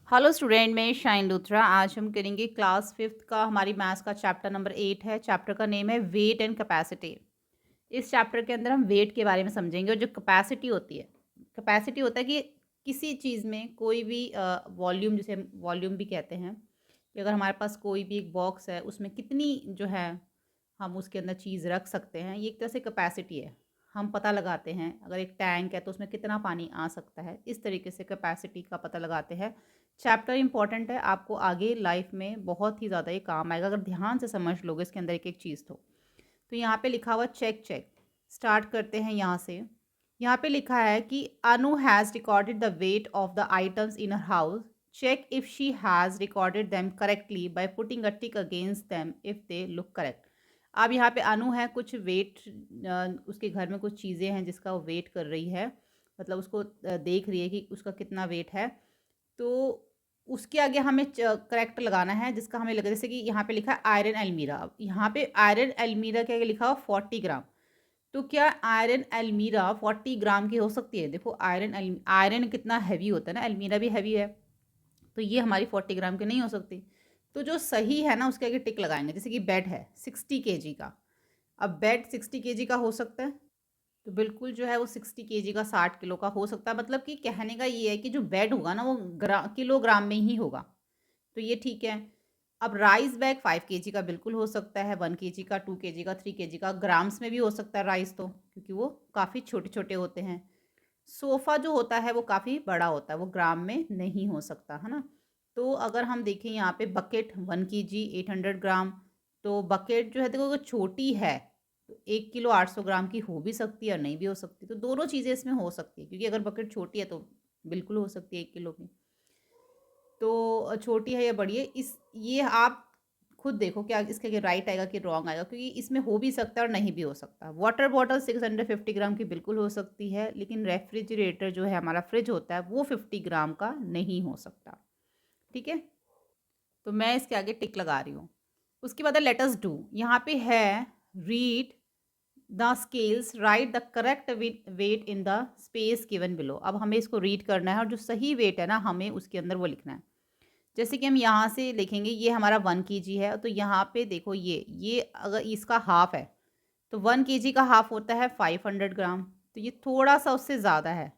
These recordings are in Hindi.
हेलो स्टूडेंट, मैं शाइन लूथरा। आज हम करेंगे क्लास फिफ्थ का हमारी मैथ्स का चैप्टर नंबर 8 है। चैप्टर का नेम है वेट एंड कैपेसिटी। इस चैप्टर के अंदर हम वेट के बारे में समझेंगे और जो कैपेसिटी होती है, कैपेसिटी होता है कि किसी चीज़ में कोई भी वॉल्यूम, जिसे हम वॉल्यूम भी कहते हैं, कि अगर हमारे पास कोई भी एक बॉक्स है उसमें कितनी जो है हम उसके अंदर चीज़ रख सकते हैं, ये एक तरह से कैपेसिटी है। हम पता लगाते हैं अगर एक टैंक है तो उसमें कितना पानी आ सकता है, इस तरीके से कैपेसिटी का पता लगाते हैं। चैप्टर इंपॉर्टेंट है, आपको आगे लाइफ में बहुत ही ज़्यादा ये काम आएगा अगर ध्यान से समझ लोगे इसके अंदर एक एक चीज़। तो यहाँ पे लिखा हुआ चेक चेक। स्टार्ट करते हैं यहाँ से। यहाँ पे लिखा है कि Anu has recorded the weight of the items in her house. Check if she has recorded them correctly by putting a tick against them if they look correct. अब यहाँ पे अनु है, कुछ वेट, उसके घर में कुछ चीज़ें हैं जिसका वो वेट कर रही है, मतलब उसको देख रही है कि उसका कितना वेट है। तो उसके आगे हमें करेक्ट लगाना है जिसका हमें लगे, जैसे कि यहाँ पे लिखा है आयरन अलमीरा। अब यहाँ पे आयरन अलमीरा के आगे लिखा हुआ 40 ग्राम। तो क्या आयरन अलमीरा 40 ग्राम की हो सकती है? देखो आयरन कितना हैवी होता है ना, अलमीरा भी हैवी है, तो ये हमारी 40 ग्राम की नहीं हो सकती। तो जो सही है ना उसके आगे टिक लगाएंगे। जैसे कि बेड है 60 kg का, अब बेड 60 kg का हो सकता है, तो बिल्कुल जो है वो 60 kg का, 60 किलो का हो सकता है। मतलब कि कहने का ये है कि जो बेड होगा ना वो किलोग्राम में ही होगा, तो ये ठीक है। अब राइस बैग 5 kg का बिल्कुल हो सकता है, 1 kg का, 2 kg का, 3 kg का। ग्राम्स में भी हो सकता है राइस, तो क्योंकि वो काफ़ी छोटे छोटे होते हैं। सोफ़ा जो होता है वो काफ़ी बड़ा होता है, वो ग्राम में नहीं हो सकता, है ना। तो अगर हम देखें यहाँ पे बकेट 1 kg 800 ग्राम, तो बकेट जो है देखो अगर छोटी है तो 1 किलो 800 ग्राम की हो भी सकती है और नहीं भी हो सकती। तो दोनों चीज़ें इसमें हो सकती है, क्योंकि अगर बकेट छोटी है तो बिल्कुल हो सकती है 1 किलो की। तो छोटी है या बड़ी है, इस ये आप खुद देखो क्या इसके आगे राइट आएगा कि रॉन्ग आएगा, क्योंकि इसमें हो भी सकता है और नहीं भी हो सकता। वाटर बॉटल 650 ग्राम की बिल्कुल हो सकती है, लेकिन रेफ्रिजरेटर जो है हमारा फ्रिज होता है वो 50 ग्राम का नहीं हो सकता। ठीक है, तो मैं इसके आगे टिक लगा रही हूँ। उसके बाद लेट अस डू, यहाँ पे है read the scales, write the correct weight in the space given below. अब हमें इसको रीड करना है और जो सही वेट है ना हमें उसके अंदर वो लिखना है। जैसे कि हम यहाँ से लिखेंगे, ये हमारा 1 kg है, तो यहाँ पे देखो ये अगर इसका हाफ है तो 1 kg का हाफ होता है 500 ग्राम, तो ये थोड़ा सा उससे ज़्यादा है।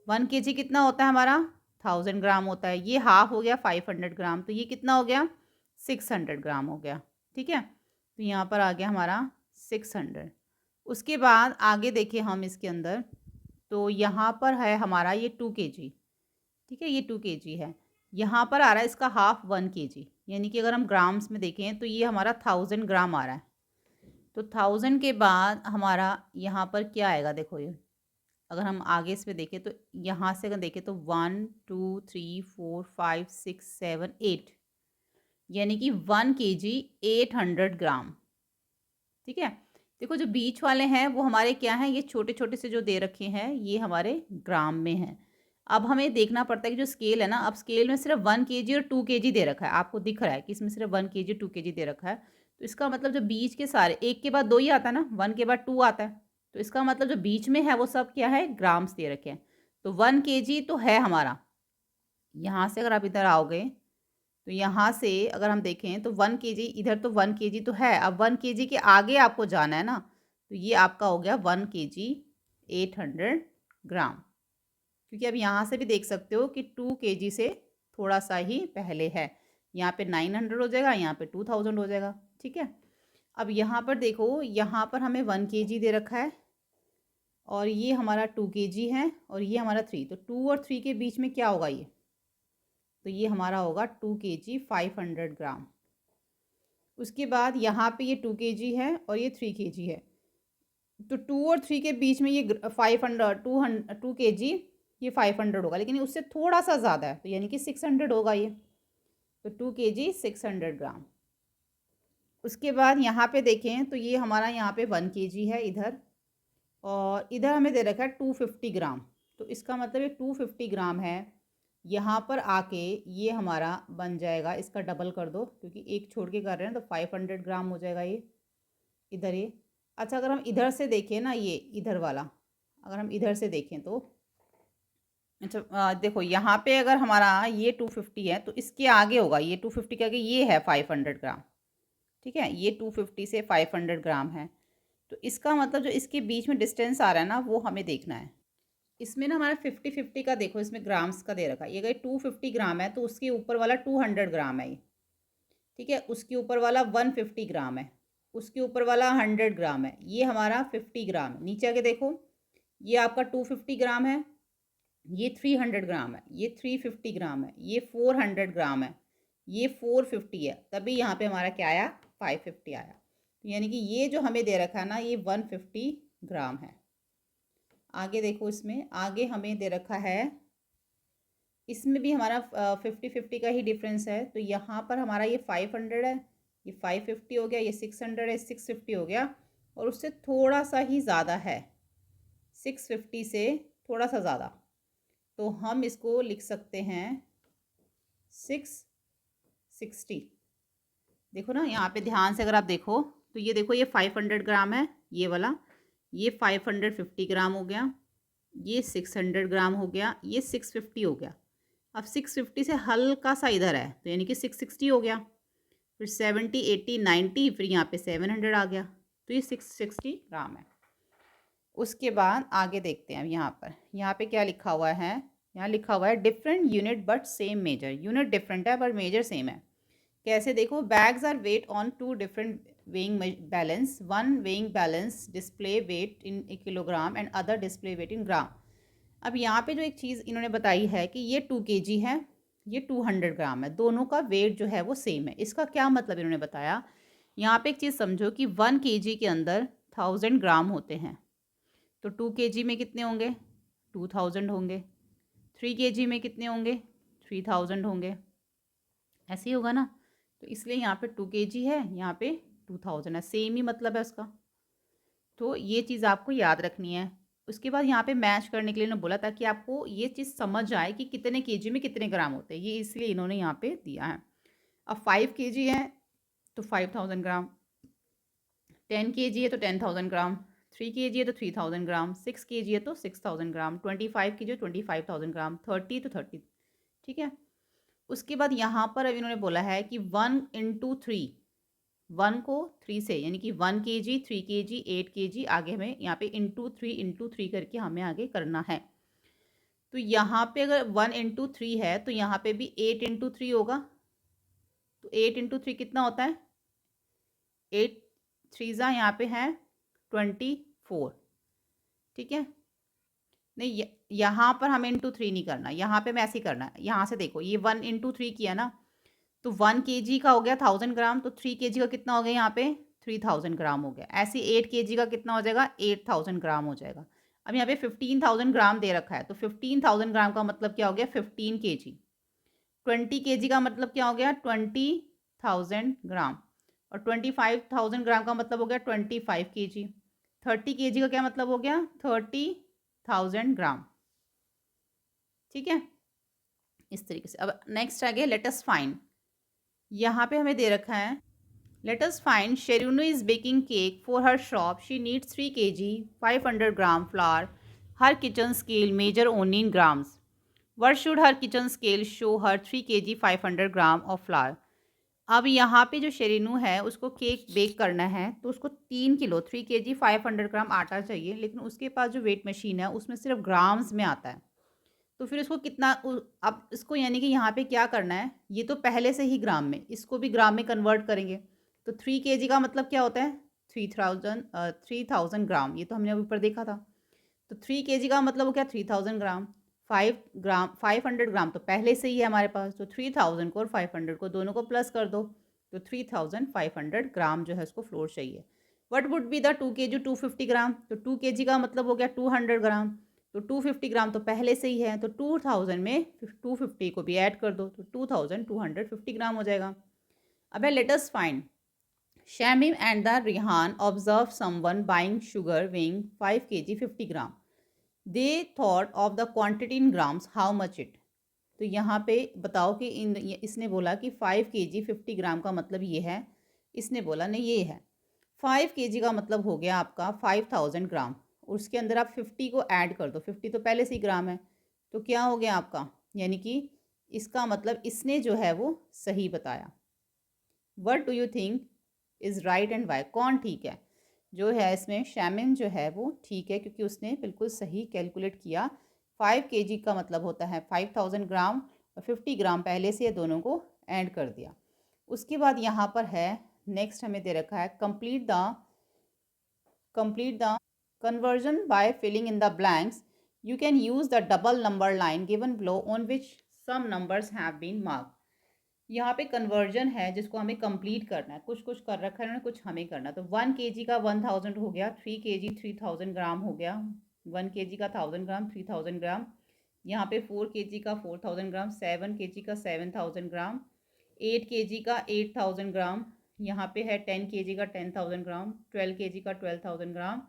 1 kg कितना होता है हमारा? 1000 ग्राम होता है। ये हाफ हो गया 500 ग्राम, तो ये कितना हो गया? 600 ग्राम हो गया। ठीक है, तो यहाँ पर आ गया हमारा 600। उसके बाद आगे देखिए हम इसके अंदर, तो यहाँ पर है हमारा ये 2 kg। ठीक है, ये 2 kg है। यहाँ पर आ रहा है इसका हाफ 1 kg, यानी कि अगर हम ग्राम्स में देखें तो ये हमारा 1000 ग्राम आ रहा है। तो 1000 के बाद हमारा यहाँ पर क्या आएगा? देखो ये अगर हम आगे इसमें देखें तो यहाँ से अगर देखें तो 1 2 3 4 5 6 7 8, यानी कि 1 kg 800 ग्राम। ठीक है, देखो जो बीच वाले हैं वो हमारे क्या हैं, ये छोटे छोटे से जो दे रखे हैं ये हमारे ग्राम में हैं। अब हमें देखना पड़ता है कि जो स्केल है ना, अब स्केल में सिर्फ 1 kg और 2 kg दे रखा है, आपको दिख रहा है कि इसमें सिर्फ 1 kg 2 kg दे रखा है। तो इसका मतलब जो बीच के सारे, एक के बाद दो ही आता है ना, 1 के बाद 2 आता है, तो इसका मतलब जो बीच में है वो सब क्या है? ग्राम्स दे रखे हैं। तो 1 kg तो है हमारा। यहाँ से अगर आप इधर आओगे तो यहाँ से अगर हम देखें तो 1 kg, इधर तो 1 kg तो है, अब 1 kg के आगे आपको जाना है ना, तो ये आपका हो गया 1 kg 800 ग्राम। क्योंकि अब यहाँ से भी देख सकते हो कि 2 kg से थोड़ा सा ही पहले है, यहाँ पे 900 हो जाएगा, यहाँ पे 2000 हो जाएगा। ठीक है, अब यहाँ पर देखो, यहाँ पर हमें 1 kg दे रखा है और ये हमारा 2 kg है और ये हमारा 3, तो 2 और 3 के बीच में क्या होगा ये? तो ये हमारा होगा 2 kg 500 ग्राम। उसके बाद यहाँ पे ये 2 kg है और ये 3 kg है, तो 2 और 3 के बीच में ये 500, 2 kg ये 500 होगा, लेकिन उससे थोड़ा सा ज़्यादा है, तो यानी कि 600 होगा ये। तो 2 kg 600 ग्राम। उसके बाद यहाँ पे देखें तो ये हमारा यहाँ पे 1 kg है इधर, और इधर हमें दे रखा है 250 ग्राम, तो इसका मतलब ये 250 ग्राम है। यहाँ पर आके ये हमारा बन जाएगा, इसका डबल कर दो क्योंकि एक छोड़ के कर रहे हैं, तो 500 ग्राम हो जाएगा ये इधर ये। अच्छा, अगर हम इधर से देखें ना, ये इधर वाला अगर हम इधर से देखें तो अच्छा देखो यहाँ पे अगर हमारा ये 250 है तो इसके आगे होगा, ये 250 के आगे ये है 500 ग्राम। ठीक है, ये 250 से 500 ग्राम है। तो इसका मतलब जो इसके बीच में डिस्टेंस आ रहा है ना, वो हमें देखना है। इसमें ना हमारा 50-50 का देखो, इसमें ग्राम्स का दे रखा है। ये अगर 250 ग्राम है तो उसके ऊपर वाला 200 ग्राम है ये। ठीक है, उसके ऊपर वाला 150 ग्राम है, उसके ऊपर वाला 100 ग्राम है, ये हमारा 50 ग्राम है। नीचे आके देखो, ये आपका 250 ग्राम है, ये 300 ग्राम है, ये 350 ग्राम है, ये 400 ग्राम है, ये 450 है। तभी यहाँ पे हमारा क्या आया, 550 आया। तो यानी कि ये जो हमें दे रखा है ना, ये 150 ग्राम है। आगे देखो, इसमें आगे हमें दे रखा है, इसमें भी हमारा 50-50 का ही डिफरेंस है। तो यहाँ पर हमारा ये 500 है, ये 550 हो गया, ये 600 है, 650 हो गया, और उससे थोड़ा सा ही ज़्यादा है, 650 से थोड़ा सा ज़्यादा। तो हम इसको लिख सकते हैं 660। देखो ना, यहाँ पे ध्यान से अगर आप देखो तो ये देखो, ये 500 ग्राम है ये वाला, ये 550 ग्राम हो गया, ये 600 ग्राम हो गया, ये 650 हो गया। अब 650 से हल्का सा इधर है तो यानी कि 660 हो गया, फिर 70 80 90, फिर यहाँ पे 700 आ गया। तो ये 660 ग्राम है। उसके बाद आगे देखते हैं। अब यहाँ पे क्या लिखा हुआ है, यहाँ लिखा हुआ है different unit but same measure. Unit different है पर मेजर सेम है। कैसे, देखो, bags are weight on two different weighing balance. One weighing balance display weight in kilogram and other display weight in gram. अब यहाँ पे जो एक चीज़ इन्होंने बताई है कि ये 2 kg है, ये 200 ग्राम है, दोनों का वेट जो है वो सेम है। इसका क्या मतलब इन्होंने बताया, यहाँ पे एक चीज़ समझो कि 1 kg के अंदर 1000 ग्राम होते हैं, तो 2 kg में कितने होंगे, 2000 होंगे। 3 kg में कितने होंगे, 3000 होंगे। ऐसे ही होगा ना। तो इसलिए यहाँ पे 2 kg है, यहाँ पे 2000 है, सेम ही मतलब है उसका। तो ये चीज़ आपको याद रखनी है। उसके बाद यहाँ पे मैच करने के लिए इन्होंने बोला ताकि आपको ये चीज़ समझ आए कि कितने केजी में कितने ग्राम होते हैं, ये इसलिए इन्होंने यहाँ पे दिया है। अब 5 kg है तो 5000 ग्राम, 10 kg है तो 10,000 ग्राम, 3 kg है तो 3000 ग्राम, 6 kg है तो 6000 ग्राम, 25 kg तो 25,000 ग्राम, 30 तो 30। ठीक है। उसके बाद यहाँ पर अब इन्होंने बोला है कि 1 इंटू 3, 1 को 3 से, यानी कि 1 kg, 3 kg, 8 kg, आगे हमें यहाँ पे इंटू 3 करके हमें आगे करना है। तो यहाँ पे अगर 1 इंटू 3 है तो यहाँ पे भी 8 इंटू 3 होगा। तो 8 इंटू 3 कितना होता है, 8 3 यहाँ पे है 24। ठीक है। नहीं, यहाँ पर हमें इंटू 3 नहीं करना, यहाँ पे मैं ऐसे ही करना है। यहाँ से देखो, ये 1 इंटू 3 किया ना, तो 1 kg का हो गया 1000 ग्राम, तो 3 kg का कितना हो गया यहाँ पे 3000 ग्राम हो गया। ऐसे 8 kg का कितना हो जाएगा, 8000 ग्राम हो जाएगा। अब यहाँ पे 15,000 ग्राम दे रखा है, तो 15,000 ग्राम का मतलब क्या हो गया, 15 kg। 20 kg का मतलब क्या हो गया, 20,000 ग्राम। और 25,000 ग्राम का मतलब हो गया 25 kg। 30 kg का क्या मतलब हो गया, 30,000 ग्राम। ठीक है, इस तरीके से। अब नेक्स्ट आ गया लेट अस फाइंड। यहाँ पे हमें दे रखा है let us find Sherunu is baking cake for her shop. She needs 3 kg, 500 gram flour. Her kitchen scale measure only in grams. What should her kitchen scale show her 3 kg, 500 gram of flour? अब यहाँ पे जो शेरिनू है उसको केक बेक करना है, तो उसको 3 किलो 3 kg 500 ग्राम आटा चाहिए, लेकिन उसके पास जो वेट मशीन है उसमें सिर्फ ग्राम्स में आता है। तो फिर इसको कितना अब इसको यानी कि यहाँ पे क्या करना है, ये तो पहले से ही ग्राम में, इसको भी ग्राम में कन्वर्ट करेंगे। तो 3 kg का मतलब क्या होता है, 3000 ग्राम, ये तो हमने अभी ऊपर देखा था। तो 3 kg का मतलब हो गया 3000 ग्राम। 500 ग्राम तो पहले से ही है हमारे पास, तो 3000 को और 500 को दोनों को प्लस कर दो, तो 3500 ग्राम जो है उसको फ्लोर चाहिए। What would be the 2 kg 250 ग्राम, तो 2 kg का मतलब हो गया 200 ग्राम, तो 250 ग्राम तो पहले से ही है, तो 2000 में 250 को भी ऐड कर दो, तो 2250 ग्राम हो जाएगा। अब है let us find Shamim and the Rihan observed someone buying sugar weighing 5 kg 50 gram. They thought of the quantity in grams, how much it? तो यहाँ पे बताओ कि इसने बोला कि 5 kg 50 ग्राम का मतलब ये है, इसने बोला नहीं ये है। 5 kg का मतलब हो गया आपका 5000 ग्राम, उसके अंदर आप 50 को ऐड कर दो, 50 तो पहले से ही ग्राम है, तो क्या हो गया आपका, यानी कि इसका मतलब इसने जो है वो सही बताया। What do you think is right and why, कौन ठीक है? जो है इसमें शामिम जो है वो ठीक है, क्योंकि उसने बिल्कुल सही कैलकुलेट किया। 5 kg का मतलब होता है 5000 ग्राम, और 50 ग्राम पहले से ये दोनों को ऐड कर दिया। उसके बाद यहाँ पर है नेक्स्ट हमें दे रखा है complete the conversion by filling in the blanks. You can use the double number line given below on which some numbers have been marked. यहाँ पे कन्वर्जन है जिसको हमें कंप्लीट करना है, कुछ कुछ कर रखा है उन्होंने, कुछ हमें करना है। तो 1 kg का 1000 हो गया, 3 kg 3000 ग्राम हो गया, 1 kg का 1000 ग्राम 3000 ग्राम, यहाँ पे 4 kg का 4000 ग्राम, 7 kg का 7000 ग्राम, 8 kg का 8000 ग्राम, यहाँ पे है 10 kg का 10000 ग्राम, 12 kg का 12000 ग्राम।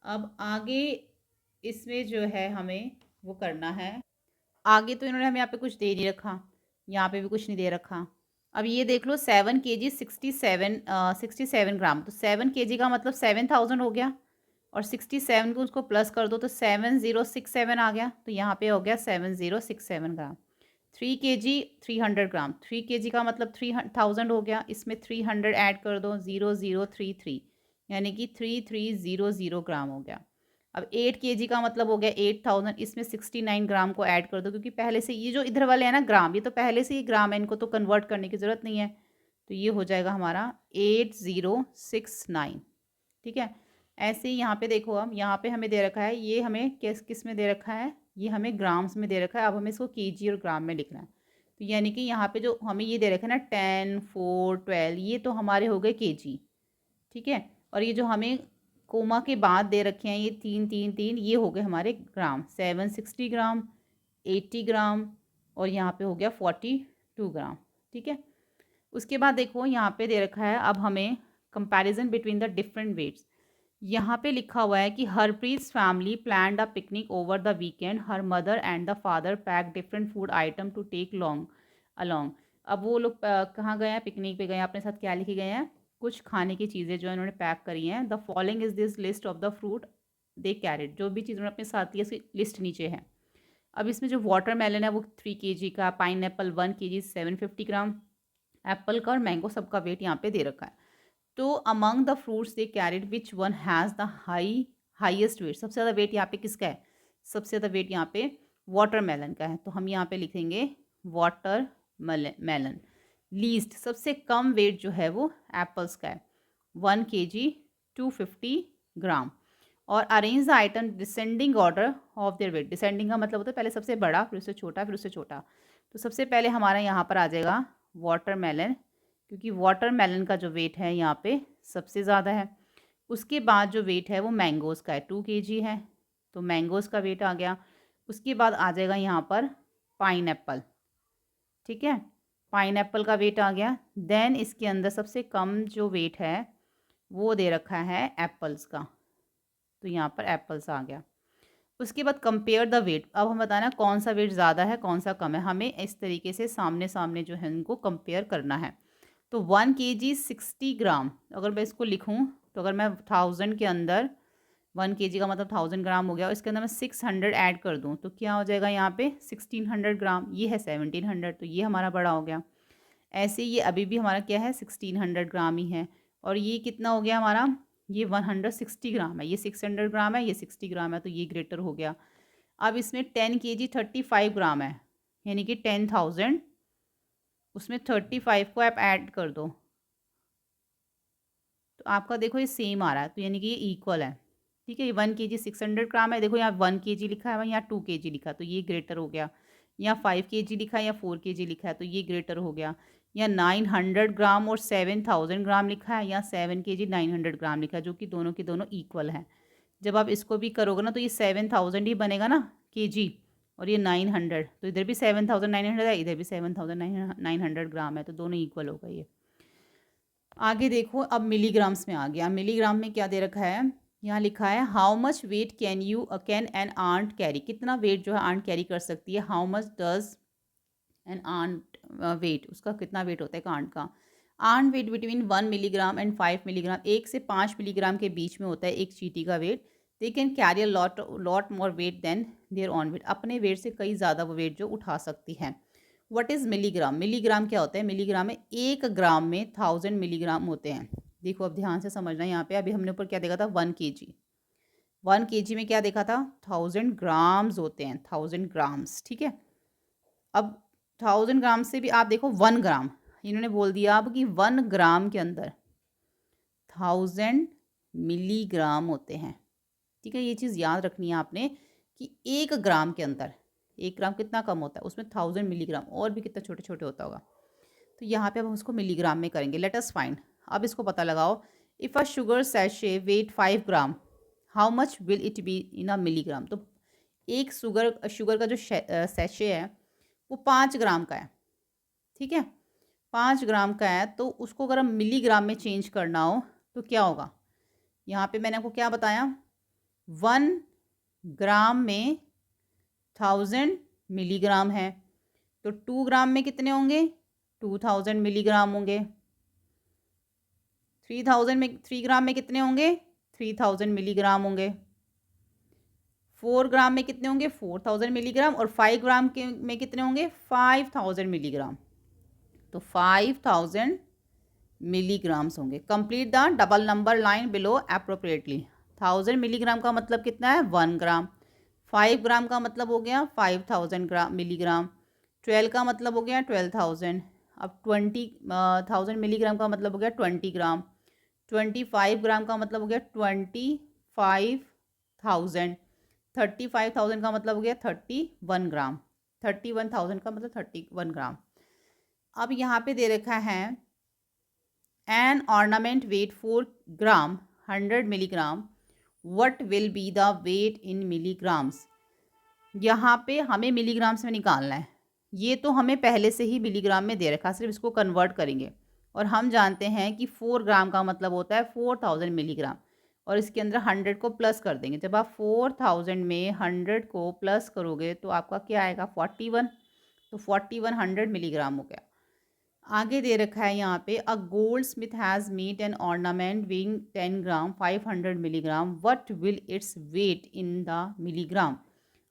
अब आगे इसमें जो है हमें वो करना है, आगे तो इन्होंने हमें यहाँ पे कुछ दे नहीं रखा, यहाँ पे भी कुछ नहीं दे रखा। अब ये देख लो 7 kg 67 ग्राम, तो 7 kg का मतलब 7000 हो गया, और 67 को उसको प्लस कर दो तो 7067 आ गया, तो यहाँ पे हो गया 7067 ग्राम। 3 kg 300 ग्राम, 3 kg का मतलब 3000 हो गया, इसमें 300 ऐड कर दो, 0033, यानी कि 3300 ग्राम हो गया। अब 8 kg का मतलब हो गया 8000, इसमें 69 ग्राम को ऐड कर दो, क्योंकि पहले से ये जो इधर वाले हैं ना ग्राम, ये तो पहले से ही ग्राम है, इनको तो कन्वर्ट करने की ज़रूरत नहीं है। तो ये हो जाएगा हमारा 8069, ठीक है। ऐसे ही यहाँ पे देखो, अब यहाँ पे हमें दे रखा है, ये हमें किस में दे रखा है, ये हमें ग्राम्स में दे रखा है। अब हमें इसको kg और ग्राम में लिखना है। तो यानी कि यहाँ पे जो हमें ये दे रखा है ना 10, 4, 12, ये तो हमारे हो गए kg, ठीक है। और ये जो हमें कोमा के बाद दे रखे हैं ये 3, 3, 3, ये हो गए हमारे ग्राम, 760 ग्राम, 80 ग्राम, और यहाँ पे हो गया 42 ग्राम, ठीक है। उसके बाद देखो यहाँ पे दे रखा है, अब हमें comparison between the different weights. यहाँ पे लिखा हुआ है कि Harpreet family planned a picnic over the weekend, her mother and the father pack different food item to take long along. अब वो लोग कहाँ गए हैं, पिकनिक पे गए हैं, अपने साथ क्या लेके गए हैं, कुछ खाने की चीज़ें जो इन्होंने पैक करी हैं। The following is this list of the fruit they carried, जो भी चीज़ उन्होंने अपने साथ लिया उसकी लिस्ट नीचे है। अब इसमें जो वाटरमेलन है वो 3 kg का, पाइन एप्पल 1 kg 750 ग्राम, एप्पल का और मैंगो सबका वेट यहाँ पे दे रखा है। तो among the fruits they carried which one has the highest wait, सबसे ज़्यादा वेट यहाँ पे किसका है, सबसे ज़्यादा वेट यहाँ पे वाटरमेलन का है। तो हम यहाँ पे लिखेंगे वाटरमेलन। लीस्ट, सबसे कम वेट जो है वो एप्पल्स का है, 1 kg 250 ग्राम। और arrange the item descending order of their weight, descending का मतलब होता है पहले सबसे बड़ा, फिर उससे छोटा, फिर उससे छोटा। तो सबसे पहले हमारा यहाँ पर आ जाएगा वाटरमेलन, क्योंकि वाटरमेलन का जो वेट है यहाँ पे सबसे ज़्यादा है। उसके बाद जो वेट है वो मैंगोज़ का है, 2 kg है, तो मैंगोज़ का वेट आ गया। उसके बाद आ जाएगा यहाँ पर पाइन एप्पल, ठीक है, पाइन एप्पल का वेट आ गया। देन इसके अंदर सबसे कम जो वेट है वो दे रखा है एप्पल्स का, तो यहाँ पर एप्पल्स आ गया। उसके बाद कंपेयर द वेट, अब हम बताना कौन सा वेट ज़्यादा है कौन सा कम है, हमें इस तरीके से सामने सामने जो है उनको कंपेयर करना है। तो 1 kg 60 ग्राम, अगर मैं इसको लिखूँ तो अगर मैं 1000 के अंदर 1 kg का मतलब 1000 ग्राम हो गया, और इसके अंदर मैं 600 ऐड कर दूँ तो क्या हो जाएगा यहाँ पे 1600 ग्राम, ये है 1700, तो ये हमारा बड़ा हो गया। ऐसे ये अभी भी हमारा क्या है 1600 ग्राम ही है, और ये कितना हो गया हमारा, ये 160 ग्राम है, ये 600 ग्राम है, ये 60 ग्राम है, तो ये ग्रेटर हो गया। अब इसमें 10 kg 35 ग्राम है, यानी कि 10,000, उसमें 35 को आप ऐड कर दो तो आपका देखो ये सेम आ रहा है, तो यानी कि ये इक्वल है, ठीक है। ये 1 kg 600 ग्राम है, देखो यहाँ 1 kg लिखा है, यहाँ 2 kg लिखा है, तो ये ग्रेटर हो गया। यहाँ 5 kg लिखा है, या 4 kg लिखा है, तो ये ग्रेटर हो गया। यहाँ 900 ग्राम और 7000 ग्राम लिखा है, यहाँ 7 kg 900 ग्राम लिखा है, जो कि दोनों के दोनों इक्वल हैं। जब आप इसको भी करोगे ना तो ये 7000 ही बनेगा ना kg, और ये 900, तो इधर भी 7900 है, इधर भी 7900 ग्राम है, तो दोनों इक्वल हो गए ये। आगे देखो, अब मिलीग्राम्स में आ गया। मिलीग्राम में क्या दे रखा है, यहाँ लिखा है how much weight can an ant carry, कितना वेट जो है आंट कैरी कर सकती है। How much does an ant weight, उसका कितना वेट होता है एक आंट का। Ant weight between 1 milligram and 5 milligram, 1 से 5 मिलीग्राम के बीच में होता है एक चींटी का weight. They can carry a lot more weight than their own weight, अपने वेट से कई ज़्यादा वो वेट जो उठा सकती हैं। What is milligram? मिलीग्राम क्या होता है? मिलीग्राम में 1 ग्राम में 1000 मिलीग्राम होते हैं। देखो अब ध्यान से समझना यहाँ पे, अभी हमने ऊपर क्या देखा था 1 केजी। 1 केजी में क्या देखा था? 1000 ग्राम्स होते हैं, 1000 ग्राम्स, ठीक है? अब 1000 ग्राम से भी आप देखो 1 ग्राम, इन्होंने बोल दिया अब कि 1 ग्राम के अंदर 1000 मिलीग्राम होते हैं, ठीक है? ये चीज़ याद रखनी है आपने कि 1 ग्राम के अंदर, 1 ग्राम कितना कम होता है, उसमें 1000 मिलीग्राम, और भी कितना छोटे-छोटे होता होगा। तो यहाँ पे अब हम उसको मिलीग्राम में करेंगे। लेट अस फाइंड, अब इसको पता लगाओ। If a sugar sachet weight 5 gram, how much will it be in a milligram? तो एक शुगर का जो सैशे है वो 5 ग्राम का है, ठीक है? 5 ग्राम का है, तो उसको अगर हम मिलीग्राम में चेंज करना हो तो क्या होगा? यहाँ पे मैंने आपको क्या बताया, 1 ग्राम में 1000 मिलीग्राम है, तो 2 ग्राम में कितने होंगे? 2000 मिलीग्राम होंगे। 3000 में 3 ग्राम में कितने होंगे? 3000 मिलीग्राम होंगे। 4 ग्राम में कितने होंगे? 4000 मिलीग्राम। और 5 ग्राम के में कितने होंगे? 5000 मिलीग्राम। तो 5000 मिलीग्राम्स होंगे। Complete the double number line below appropriately. 1000 milligram का मतलब कितना है? 1 ग्राम। 5 ग्राम का मतलब हो गया 5000 ग्राम मिलीग्राम। 12 का मतलब हो गया 12000। अब 20,000 मिलीग्राम का मतलब हो गया 20 ग्राम। 25 ग्राम का मतलब हो गया 25,000। 35,000 का मतलब हो गया 31 ग्राम। 31,000 का मतलब 31 ग्राम। अब यहाँ पे दे रखा है an ornament weight 4 gram 100 milligram, what will be the weight in milligrams? यहाँ पे हमें मिलीग्राम्स में निकालना है। ये तो हमें पहले से ही मिलीग्राम में दे रखा है, सिर्फ इसको कन्वर्ट करेंगे। और हम जानते हैं कि 4 ग्राम का मतलब होता है 4000 मिलीग्राम, और इसके अंदर 100 को प्लस कर देंगे। जब आप 4000 में 100 को प्लस करोगे तो आपका क्या आएगा? 41। तो 4100 मिलीग्राम हो गया। आगे दे रखा है यहाँ पे, a gold Smith has made an ornament weighing 10 gram 500 milligram, what will its weight in the milligram?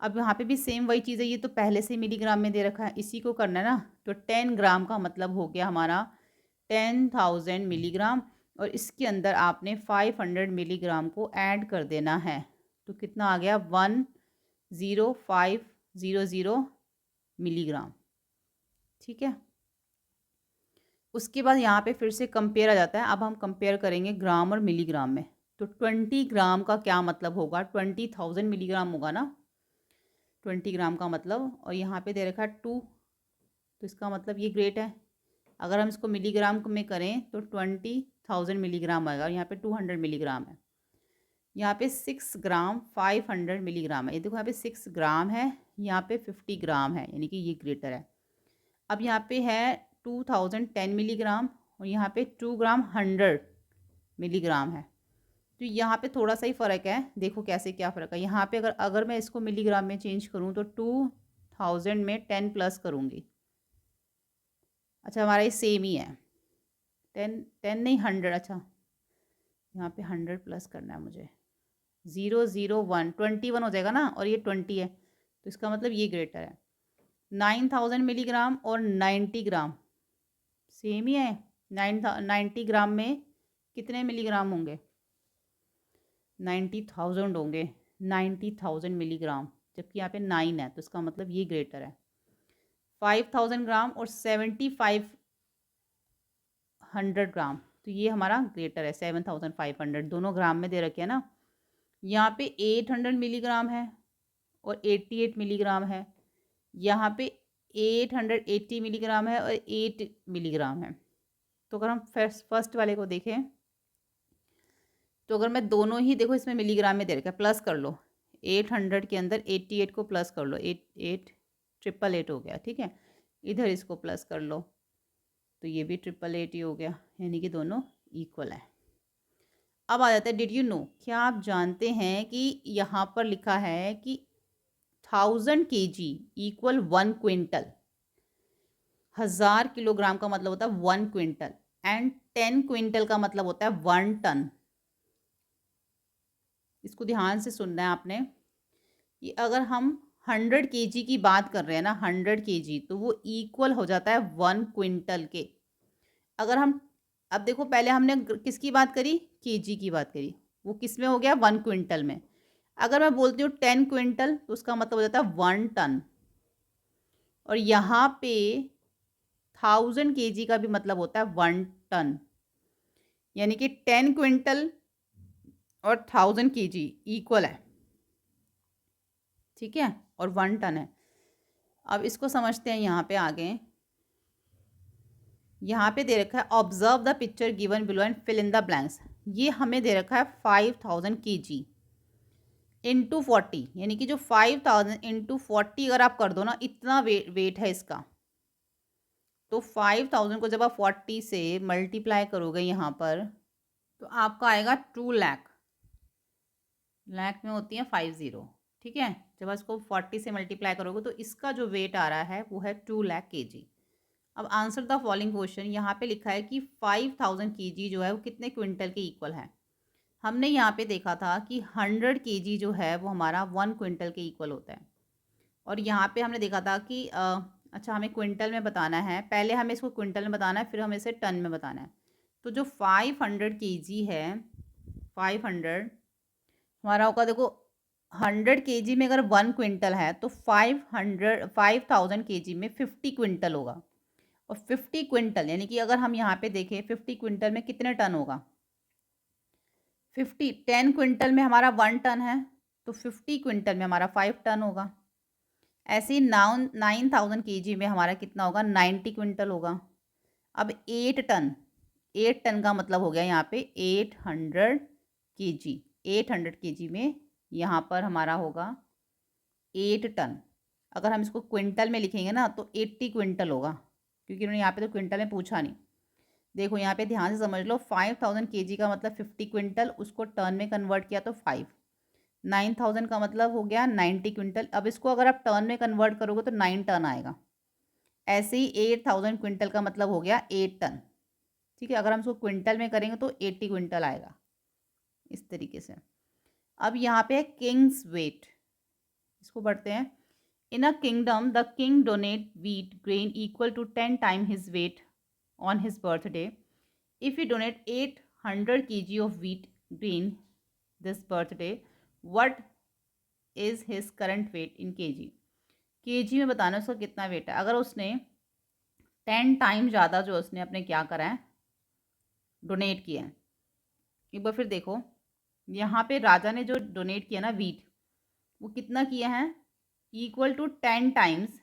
अब यहाँ पे भी सेम वही चीज़ है, ये तो पहले से मिलीग्राम में दे रखा है, इसी को करना है ना। तो 10 ग्राम का मतलब हो गया हमारा 10,000 मिलीग्राम, और इसके अंदर आपने 500 मिलीग्राम को ऐड कर देना है। तो कितना आ गया? 10500 मिलीग्राम, ठीक है? उसके बाद यहाँ पे फिर से कंपेयर आ जाता है। अब हम कंपेयर करेंगे ग्राम और मिलीग्राम में। तो 20 ग्राम का क्या मतलब होगा? 20,000 मिलीग्राम होगा ना 20 ग्राम का मतलब। और यहाँ पे दे रखा है 2, तो इसका मतलब ये ग्रेट है। अगर हम इसको मिलीग्राम में करें तो 20,000 मिलीग्राम आएगा, और यहाँ पे 200 मिलीग्राम है। यहाँ पे 6 ग्राम 500 मिलीग्राम है। ये देखो यहाँ पे 6 ग्राम है, यहाँ पे 50 ग्राम है, यानी कि ये ग्रेटर है। अब यहाँ पे है 2010 मिलीग्राम, और यहाँ पे 2 ग्राम 100 मिलीग्राम है। तो यहाँ पे थोड़ा सा ही फ़र्क है। देखो कैसे क्या फ़र्क है। यहाँ पे अगर अगर मैं इसको मिलीग्राम में चेंज करूँ तो 2000 में 10 प्लस करूँगी। अच्छा हमारा ये सेम ही है, 10 नहीं 100। अच्छा यहाँ पे 100 प्लस करना है मुझे, 001 21 हो जाएगा ना, और ये 20 है, तो इसका मतलब ये ग्रेटर है। 9000 मिलीग्राम और 90 ग्राम सेम ही है। 90 ग्राम में कितने मिलीग्राम होंगे? 90,000 होंगे। 90,000 मिलीग्राम, जबकि यहाँ पे 9 है, तो इसका मतलब ये ग्रेटर है। 5000 ग्राम और 7500 ग्राम, तो ये हमारा ग्रेटर है। 7500 दोनों ग्राम में दे रखे हैं ना। यहाँ पे 800 मिलीग्राम है और 88 मिलीग्राम है। यहाँ पे 880 मिलीग्राम है और 8 मिलीग्राम है। तो अगर हम फर्स्ट वाले को देखें, तो अगर मैं दोनों ही देखो इसमें मिलीग्राम में दे रखा है, प्लस कर लो 800 के अंदर 88 को प्लस कर लो, 888 हो गया, ठीक है? इधर इसको प्लस कर लो तो ये भी 888 ही हो गया, यानी कि दोनों इक्वल है। अब आ जाता है डिड यू नो, क्या आप जानते हैं कि यहाँ पर लिखा है कि 1000 kg इक्वल 1 क्विंटल। 1000 किलोग्राम का मतलब होता है 1 क्विंटल, एंड 10 क्विंटल का मतलब होता है 1 टन। इसको ध्यान से सुनना है आपने कि अगर हम 100 केजी की बात कर रहे हैं ना, 100 केजी, तो वो इक्वल हो जाता है 1 क्विंटल के। अगर हम अब देखो, पहले हमने किसकी बात करी, केजी की बात करी, वो किस में हो गया, 1 क्विंटल में। अगर मैं बोलती हूँ 10 क्विंटल तो उसका मतलब हो जाता है 1 टन। और यहाँ पे 1000 केजी का भी मतलब होता है 1 टन, यानी कि 10 क्विंटल और 1000 केजी इक्वल है, ठीक है, और 1 टन है। अब इसको समझते हैं यहाँ पे आगे। यहाँ पे दे रखा है observe the picture given below and fill in the blanks. ये हमें दे रखा है 5000 केजी इंटू 40, यानी कि जो 5000 इंटू 40 अगर आप कर दो ना, इतना वेट है इसका। तो 5000 को जब आप 40 से मल्टीप्लाई करोगे यहाँ पर, तो आपका आएगा 2 लाख। लाख में होती है 50, ठीक है। जब आप इसको 40 से मल्टीप्लाई करोगे तो इसका जो वेट आ रहा है वो है 2 लाख केजी। अब आंसर द फॉलोइंग क्वेश्चन, यहाँ पे लिखा है कि 5000 केजी जो है वो कितने क्विंटल के इक्वल है। हमने यहाँ पे देखा था कि 100 केजी जो है वो हमारा 1 क्विंटल के इक्वल होता है। और यहाँ पे हमने देखा था कि अच्छा, हमें क्विंटल में बताना है, पहले हमें इसको क्विंटल में बताना है, फिर हमें इसे टन में बताना है। तो जो 500 केजी है, 500 हमारा होगा, देखो 100 केजी में अगर 1 क्विंटल है तो 5000 केजी में 50 क्विंटल होगा। और 50 क्विंटल यानी कि अगर हम यहाँ पे देखें 50 क्विंटल में कितने टन होगा, 10 क्विंटल में हमारा 1 टन है, तो 50 क्विंटल में हमारा 5 टन होगा। ऐसे ही 9000 केजी में हमारा कितना होगा, 90 क्विंटल होगा। अब 8 टन का मतलब हो गया यहाँ पे 800 केजी। 800 केजी में यहाँ पर हमारा होगा 8 टन। अगर हम इसको क्विंटल में लिखेंगे ना तो 80 क्विंटल होगा, क्योंकि उन्होंने यहाँ पे तो क्विंटल में पूछा नहीं। देखो यहाँ पे ध्यान से समझ लो, 5000 केजी का मतलब 50 क्विंटल, उसको टर्न में कन्वर्ट किया तो 5। 9000 का मतलब हो गया 90 क्विंटल। अब इसको अगर आप टर्न में कन्वर्ट करोगे तो 9 टन आएगा। ऐसे ही 8000 क्विंटल का मतलब हो गया 8 टन, ठीक है। अगर हम इसको क्विंटल में करेंगे तो 80 क्विंटल आएगा, इस तरीके से। अब यहाँ पे है किंग्स वेट, इसको पढ़ते हैं। In a kingdom the king donate wheat grain equal to 10 time his weight on his birthday. If you donate 800 kg of wheat grain this birthday, what is his current weight in KG. KG में बताना उसका कितना वेट है। अगर उसने 10 टाइम ज़्यादा जो उसने अपने क्या करा है, डोनेट किया है। एक बार फिर देखो, यहाँ पे राजा ने जो डोनेट किया ना व्हीट, वो कितना किया है, equal to 10 times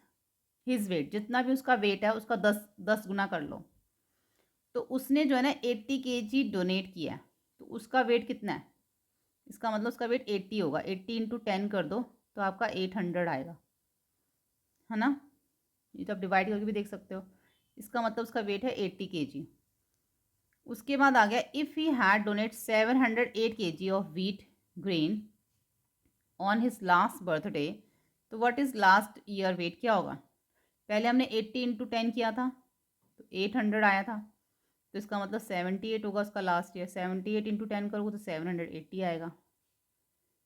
his weight. जितना भी उसका वेट है उसका 10 गुना कर लो। तो उसने जो है ना 80 केजी डोनेट किया है, तो उसका वेट कितना है, इसका मतलब उसका वेट 80 होगा। 80 इंटू 10 कर दो तो आपका 800 आएगा, है ना। ये तो आप डिवाइड करके भी देख सकते हो। इसका मतलब उसका वेट है 80 केजी। उसके बाद आ गया, if he had donate 708 KG of wheat grain on his last birthday, तो what is last year weight, क्या होगा। पहले हमने 80 इंटू 10 किया था तो 800 आया था, तो इसका मतलब 78 होगा उसका लास्ट ईयर। 78 इंटू 10 करोगे तो 780 आएगा,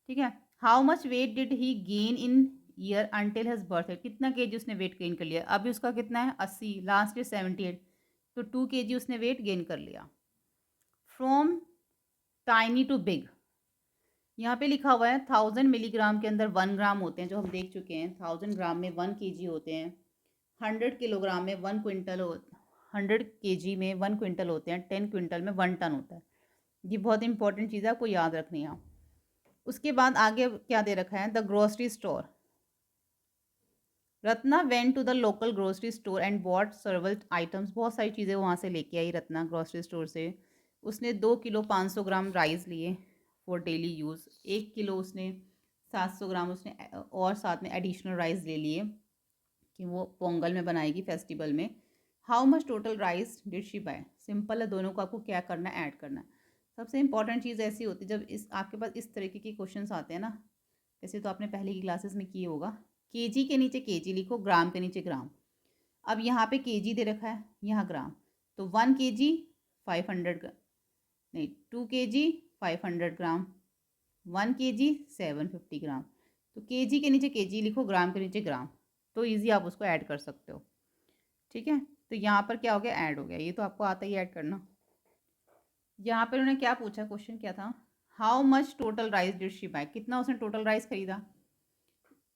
ठीक है। How much weight did he gain in year until his birthday, कितना केजी उसने वेट गेन कर लिया। अभी उसका कितना है 80, लास्ट ईयर 78, तो 2 केजी उसने वेट गेन कर लिया। फ्रॉम टाइनी टू बिग, यहाँ पे लिखा हुआ है 1000 मिलीग्राम के अंदर 1 ग्राम होते हैं, जो हम देख चुके हैं। 1000 ग्राम में 1 केजी होते हैं। 100 किलोग्राम में 1 क्विंटल 100 केजी में 1 क्विंटल होते हैं। 10 क्विंटल में 1 टन होता है। ये बहुत इंपॉर्टेंट चीज़ है, आपको याद रखनी है। उसके बाद आगे क्या दे रखा है, the grocery store. Ratna went to the local grocery store and bought several items. बहुत सारी चीज़ें वहाँ से लेके आई रत्ना ग्रोसरी स्टोर से। उसने 2 किलो 500 ग्राम राइस लिए फॉर डेली यूज़। 1 किलो उसने 700 ग्राम उसने और साथ में एडिशनल राइस ले लिए कि वो पोंगल में बनाएगी, फेस्टिवल में। How much total rice did she buy. Simple है, दोनों को आपको क्या करना है, ऐड करना है। सबसे इंपॉर्टेंट चीज़ ऐसी होती है जब इस आपके पास इस तरीके के क्वेश्चंस आते हैं ना, वैसे तो आपने पहले की क्लासेस में किए होगा। केजी के नीचे केजी लिखो, ग्राम के नीचे ग्राम। अब यहाँ पे केजी दे रखा है, यहाँ ग्राम, तो 1 केजी 500 ग्राम, नहीं 2 केजी 500 ग्राम, 1 केजी 750 ग्राम। तो केजी के नीचे केजी लिखो, ग्राम के नीचे ग्राम, तो ईजी आप उसको ऐड कर सकते हो। ठीक है, तो यहाँ पर क्या हो गया, ऐड हो गया। ये तो आपको आता ही ऐड करना। यहाँ पर उन्होंने क्या पूछा, क्वेश्चन क्या था, how much total rice did she buy, कितना उसने टोटल राइस खरीदा।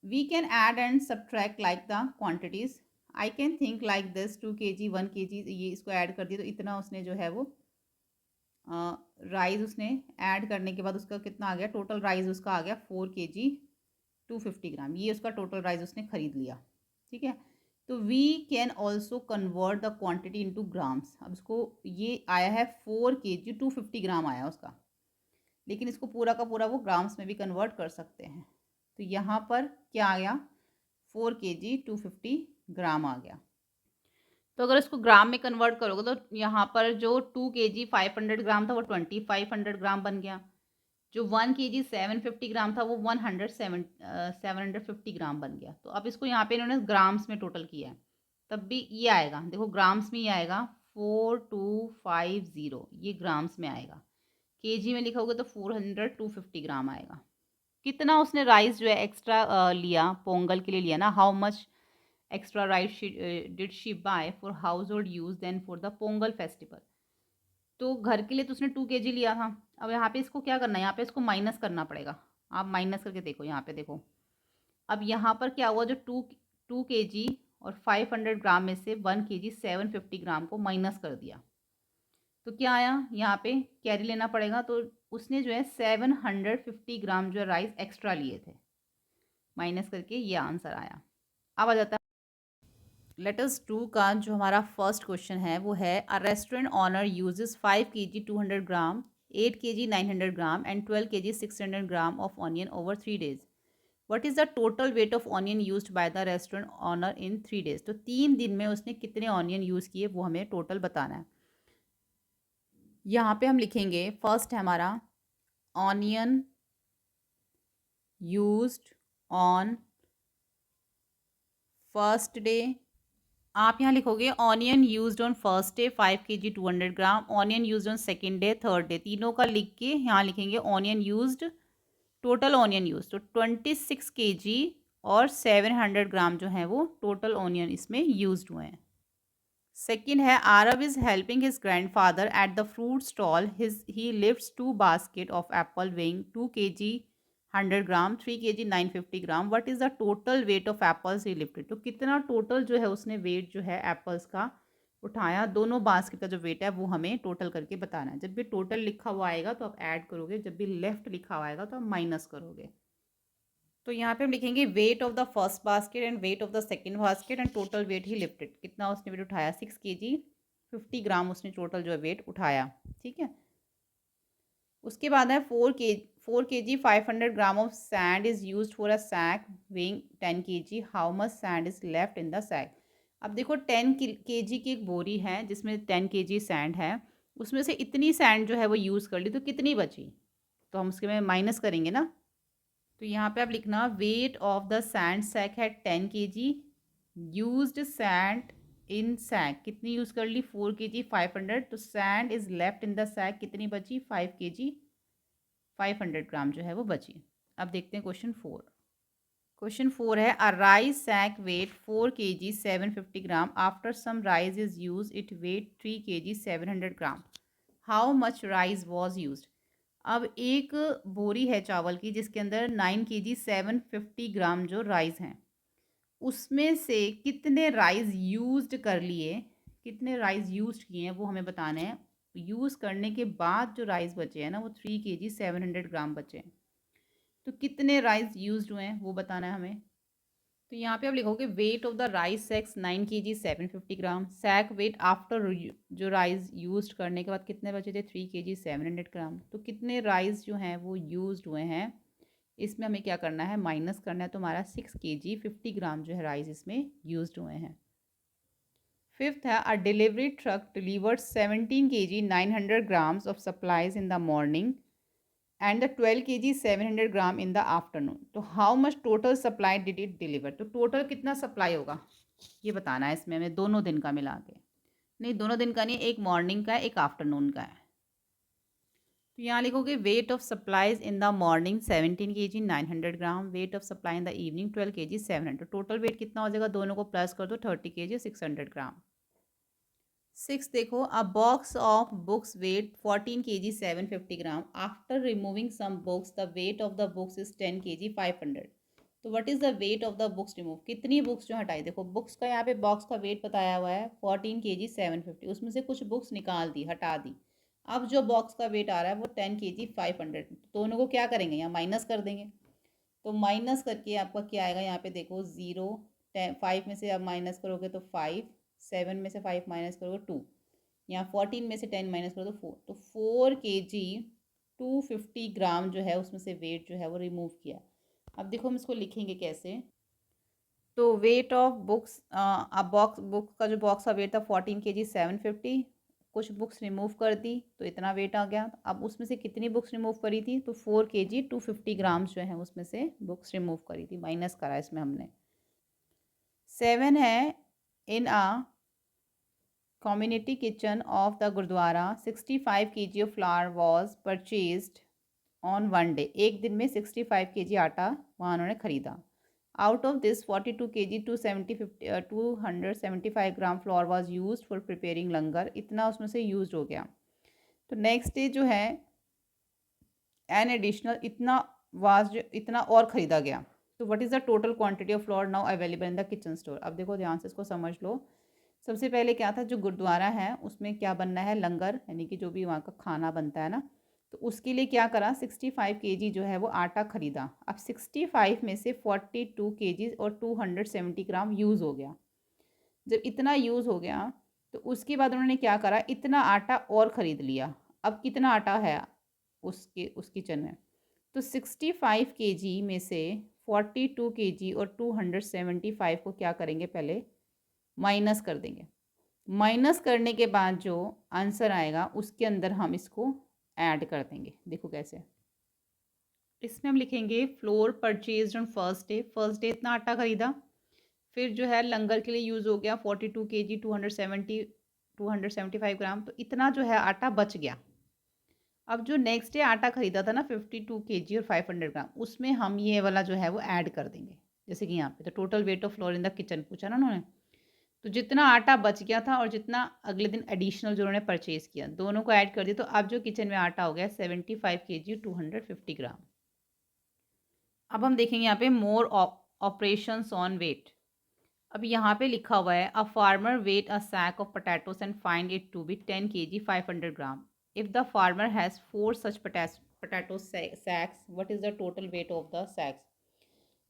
We can add and subtract like the quantities. I can think like this, 2 kg 1 kg, ये इसको ऐड कर दिया तो इतना उसने जो है वो राइस उसने ऐड करने के बाद उसका कितना आ गया, टोटल राइस उसका आ गया 4 kg 250 ग्राम, ये उसका टोटल राइस उसने खरीद लिया। ठीक है, तो we can also convert the quantity into grams. अब इसको ये आया है 4 kg 250 ग्राम आया उसका, लेकिन इसको पूरा का पूरा वो ग्राम्स में भी कन्वर्ट कर सकते हैं। तो यहाँ पर क्या आ गया, 4 kg 250 ग्राम आ गया। तो अगर इसको ग्राम में कन्वर्ट करोगे तो यहाँ पर जो 2 kg 500 ग्राम था वो 2500 ग्राम बन गया। जो 1 kg 750 ग्राम था वो 750 ग्राम बन गया। तो अब इसको यहाँ पे इन्होंने ग्राम्स में टोटल किया है, तब भी ये आएगा, देखो ग्राम्स में ये आएगा 4250, ये ग्राम्स में आएगा। केजी में लिखोगे तो 250 ग्राम आएगा। कितना उसने राइस जो है एक्स्ट्रा लिया, पोंगल के लिए लिया ना, how much extra rice did she buy for household use than for the Pongal festival. तो घर के लिए तो उसने 2 kg लिया था। अब यहाँ पे इसको क्या करना है, यहाँ पे इसको माइनस करना पड़ेगा। आप माइनस करके देखो, यहाँ पे देखो। अब यहाँ पर क्या हुआ, जो टू के जी और 500 ग्राम में से 1 kg 750 ग्राम को माइनस कर दिया, तो क्या आया, यहाँ पे कैरी लेना पड़ेगा। तो उसने जो है 750 ग्राम जो है राइस एक्स्ट्रा लिए थे, माइनस करके ये आंसर आया। अब आ जाता है लेट अस डू का जो हमारा फर्स्ट क्वेश्चन है वो है, a restaurant owner uses 5 kg 200 gram 8 kg 900 gram and 12 kg 600 gram of onion over 3 days। What is the total weight of onion used by the restaurant owner in 3 days। तो 3 दिन में उसने कितने ऑनियन यूज़ किए वो हमें टोटल बताना है। यहाँ पे हम लिखेंगे, फर्स्ट है हमारा onion used on first day. आप यहाँ लिखोगे onion used on first day 5 kg 200 gram, onion used on second day, third day, तीनों का लिख के यहाँ लिखेंगे onion used, total onion use. तो 26 kg और 700 ग्राम जो है वो टोटल ऑनियन इसमें यूज्ड हुए हैं। सेकेंड है, Aarav is helping his grand father at the fruit stall, his he lifts 2 basket of Apple weighing 2 kg 100 gram 3 kg 950 gram. What is the total weight of apples he lifted. तो कितना टोटल जो है उसने वेट जो है एप्पल्स का उठाया, दोनों बास्केट का जो वेट है वो हमें टोटल करके बताना है। जब भी टोटल लिखा हुआ आएगा तो आप ऐड करोगे, जब भी लेफ्ट लिखा हुआ आएगा तो आप माइनस करोगे। तो यहाँ पे हम लिखेंगे wait of the first basket and wait of the second basket and total weight he lifted. कितना उसने वेट उठाया, 6 kg 50 ग्राम उसने टोटल जो है वेट उठाया। ठीक है, उसके बाद है 4 kg 500 gram of sand is use for a sack weighing 10 kg, how much sand is left in the sack. अब देखो 10 kg की एक बोरी है जिसमें 10 kg सैंड है, उसमें से इतनी सैंड जो है वो यूज़ कर ली, तो कितनी बची, तो हम उसके में माइनस करेंगे ना। तो यहाँ पे आप लिखना, weight of the sand sack है 10 kg, used sand in sack कितनी यूज़ कर ली, 4 kg 500, तो sand is left in the sack कितनी बची, 5 kg 500 ग्राम जो है वो बची। अब देखते हैं क्वेश्चन 4। क्वेश्चन 4 है, a rice sack weight 4 kg 750 gram, after some rice is use it weight 3 kg 700 gram, how much rice was use. अब एक बोरी है चावल की जिसके अंदर 9 kg 750 ग्राम जो राइस हैं, उसमें से कितने राइस यूज्ड कर लिए, कितने राइस यूज्ड किए हैं वो हमें बताने हैं। यूज़ करने के बाद जो राइस बचे हैं ना वो 3 kg 700 ग्राम बचे हैं, तो कितने राइस यूज्ड हुए हैं वो बताना है हमें। तो यहाँ पे आप लिखोगे weight of the rice sacks 9 kg 750 gram, sack weight after जो राइस यूज्ड करने के बाद कितने बचे थे, 3 kg 700 ग्राम। तो कितने राइस जो हैं वो यूज्ड हुए हैं, इसमें हमें क्या करना है, माइनस करना है। तो हमारा 6 kg 50 ग्राम जो है राइस इसमें यूज्ड हुए हैं। फिफ्थ है, a delivery truck delivered 17 kg 900 grams of supplies in the morning and the 12 kg 700 gram in the afternoon, तो how much total supply did it deliver. तो टोटल कितना सप्लाई होगा ये बताना है इसमें हमें, दोनों दिन का मिला के। नहीं, दोनों दिन का नहीं, एक मॉर्निंग का है एक आफ्टरनून का है। तो यहाँ लिखोगे weight of supplies in the morning 17 kg 900 gram, weight of supply in the evening 12 kg 700। Total weight कितना हो जाएगा, दोनों को प्लस कर दो, 30 kg 600 ग्राम। 6 देखो, a box of books weight 14 kg 750 gram, after removing some books the weight of the books is 10 kg 500। तो what is the weight of the books remove, कितनी बुक्स जो हटाई, देखो बुक्स का यहाँ पे बॉक्स का वेट बताया हुआ है 14 kg 750, उसमें से कुछ बुक्स निकाल दी, हटा दी। अब जो बॉक्स का वेट आ रहा है वो 10 kg 500, दोनों को क्या करेंगे, यहाँ माइनस कर देंगे। तो माइनस करके आपका क्या आएगा, यहाँ पे देखो 0, 5 में से आप माइनस करोगे तो 5, 7 में से 5 माइनस करोगे 2, यहाँ 14 में से 10 माइनस करो तो 4, तो 4 kg 250 ग्राम जो है उसमें से वेट जो है वो रिमूव किया। अब देखो हम इसको लिखेंगे कैसे। तो वेट ऑफ बुक्स, अब बॉक्स बुक का जो बॉक्स का वेट था 14 kg 750, कुछ बुक्स रिमूव कर दी तो इतना वेट आ गया। अब उसमें से कितनी बुक्स रिमूव करी थी, तो 4 kg 250 ग्राम्स जो है उसमें से बुक्स रिमूव करी थी, माइनस करा इसमें हमने। 7 है, in a community kitchen of the gurdwara 65 kg of flour was purchased on one day, एक दिन में 65 kg आटा वहाँ उन्होंने खरीदा। Out of this 42 kg 275 gram flour was use for preparing langar, इतना उसमें से यूज हो गया। तो नेक्स्ट डे जो है एन एडिशनल इतना वाज जो इतना और ख़रीदा गया। तो what is the total quantity of floor now available in the kitchen store. अब देखो ध्यान से इसको समझ लो। सबसे पहले क्या था, जो गुरुद्वारा है उसमें क्या बनना है, लंगर, यानी कि जो भी वहाँ का खाना बनता है ना, तो उसके लिए क्या करा, 65 kg जो है वो आटा खरीदा। अब 65 में से 42 kg और 270 ग्राम यूज़ हो गया। जब इतना यूज़ हो गया तो उसके बाद उन्होंने क्या करा, इतना आटा और ख़रीद लिया। अब कितना आटा है उस किचन में, तो 65 kg में से 42 kg और 275 को क्या करेंगे, पहले माइनस कर देंगे। माइनस करने के बाद जो आंसर आएगा उसके अंदर हम इसको ऐड कर देंगे। देखो कैसे, इसमें हम लिखेंगे floor purchase on first day, first day इतना आटा खरीदा। फिर जो है लंगर के लिए यूज़ हो गया 42 kg 275 ग्राम, तो इतना जो है आटा बच गया। अब जो नेक्स्ट डे आटा खरीदा था ना 52 kg और 500 ग्राम, उसमें हम ये वाला जो है वो ऐड कर देंगे। जैसे कि यहाँ पे तो total weight of floor in the kitchen पूछा ना उन्होंने, तो जितना आटा बच गया था और जितना अगले दिन एडिशनल जो उन्होंने परचेज किया, दोनों को ऐड कर दिया। तो अब जो किचन में आटा हो गया 75 kg 250 ग्राम। अब हम देखेंगे यहाँ पे मोर ऑपरेशंस ऑन वेट। अब यहाँ पे लिखा हुआ है a farmer weight a sack of potatoes and find it to be 10 kg 500 gram. If the farmer has 4 such potato sacks, what is the total weight of the sacks.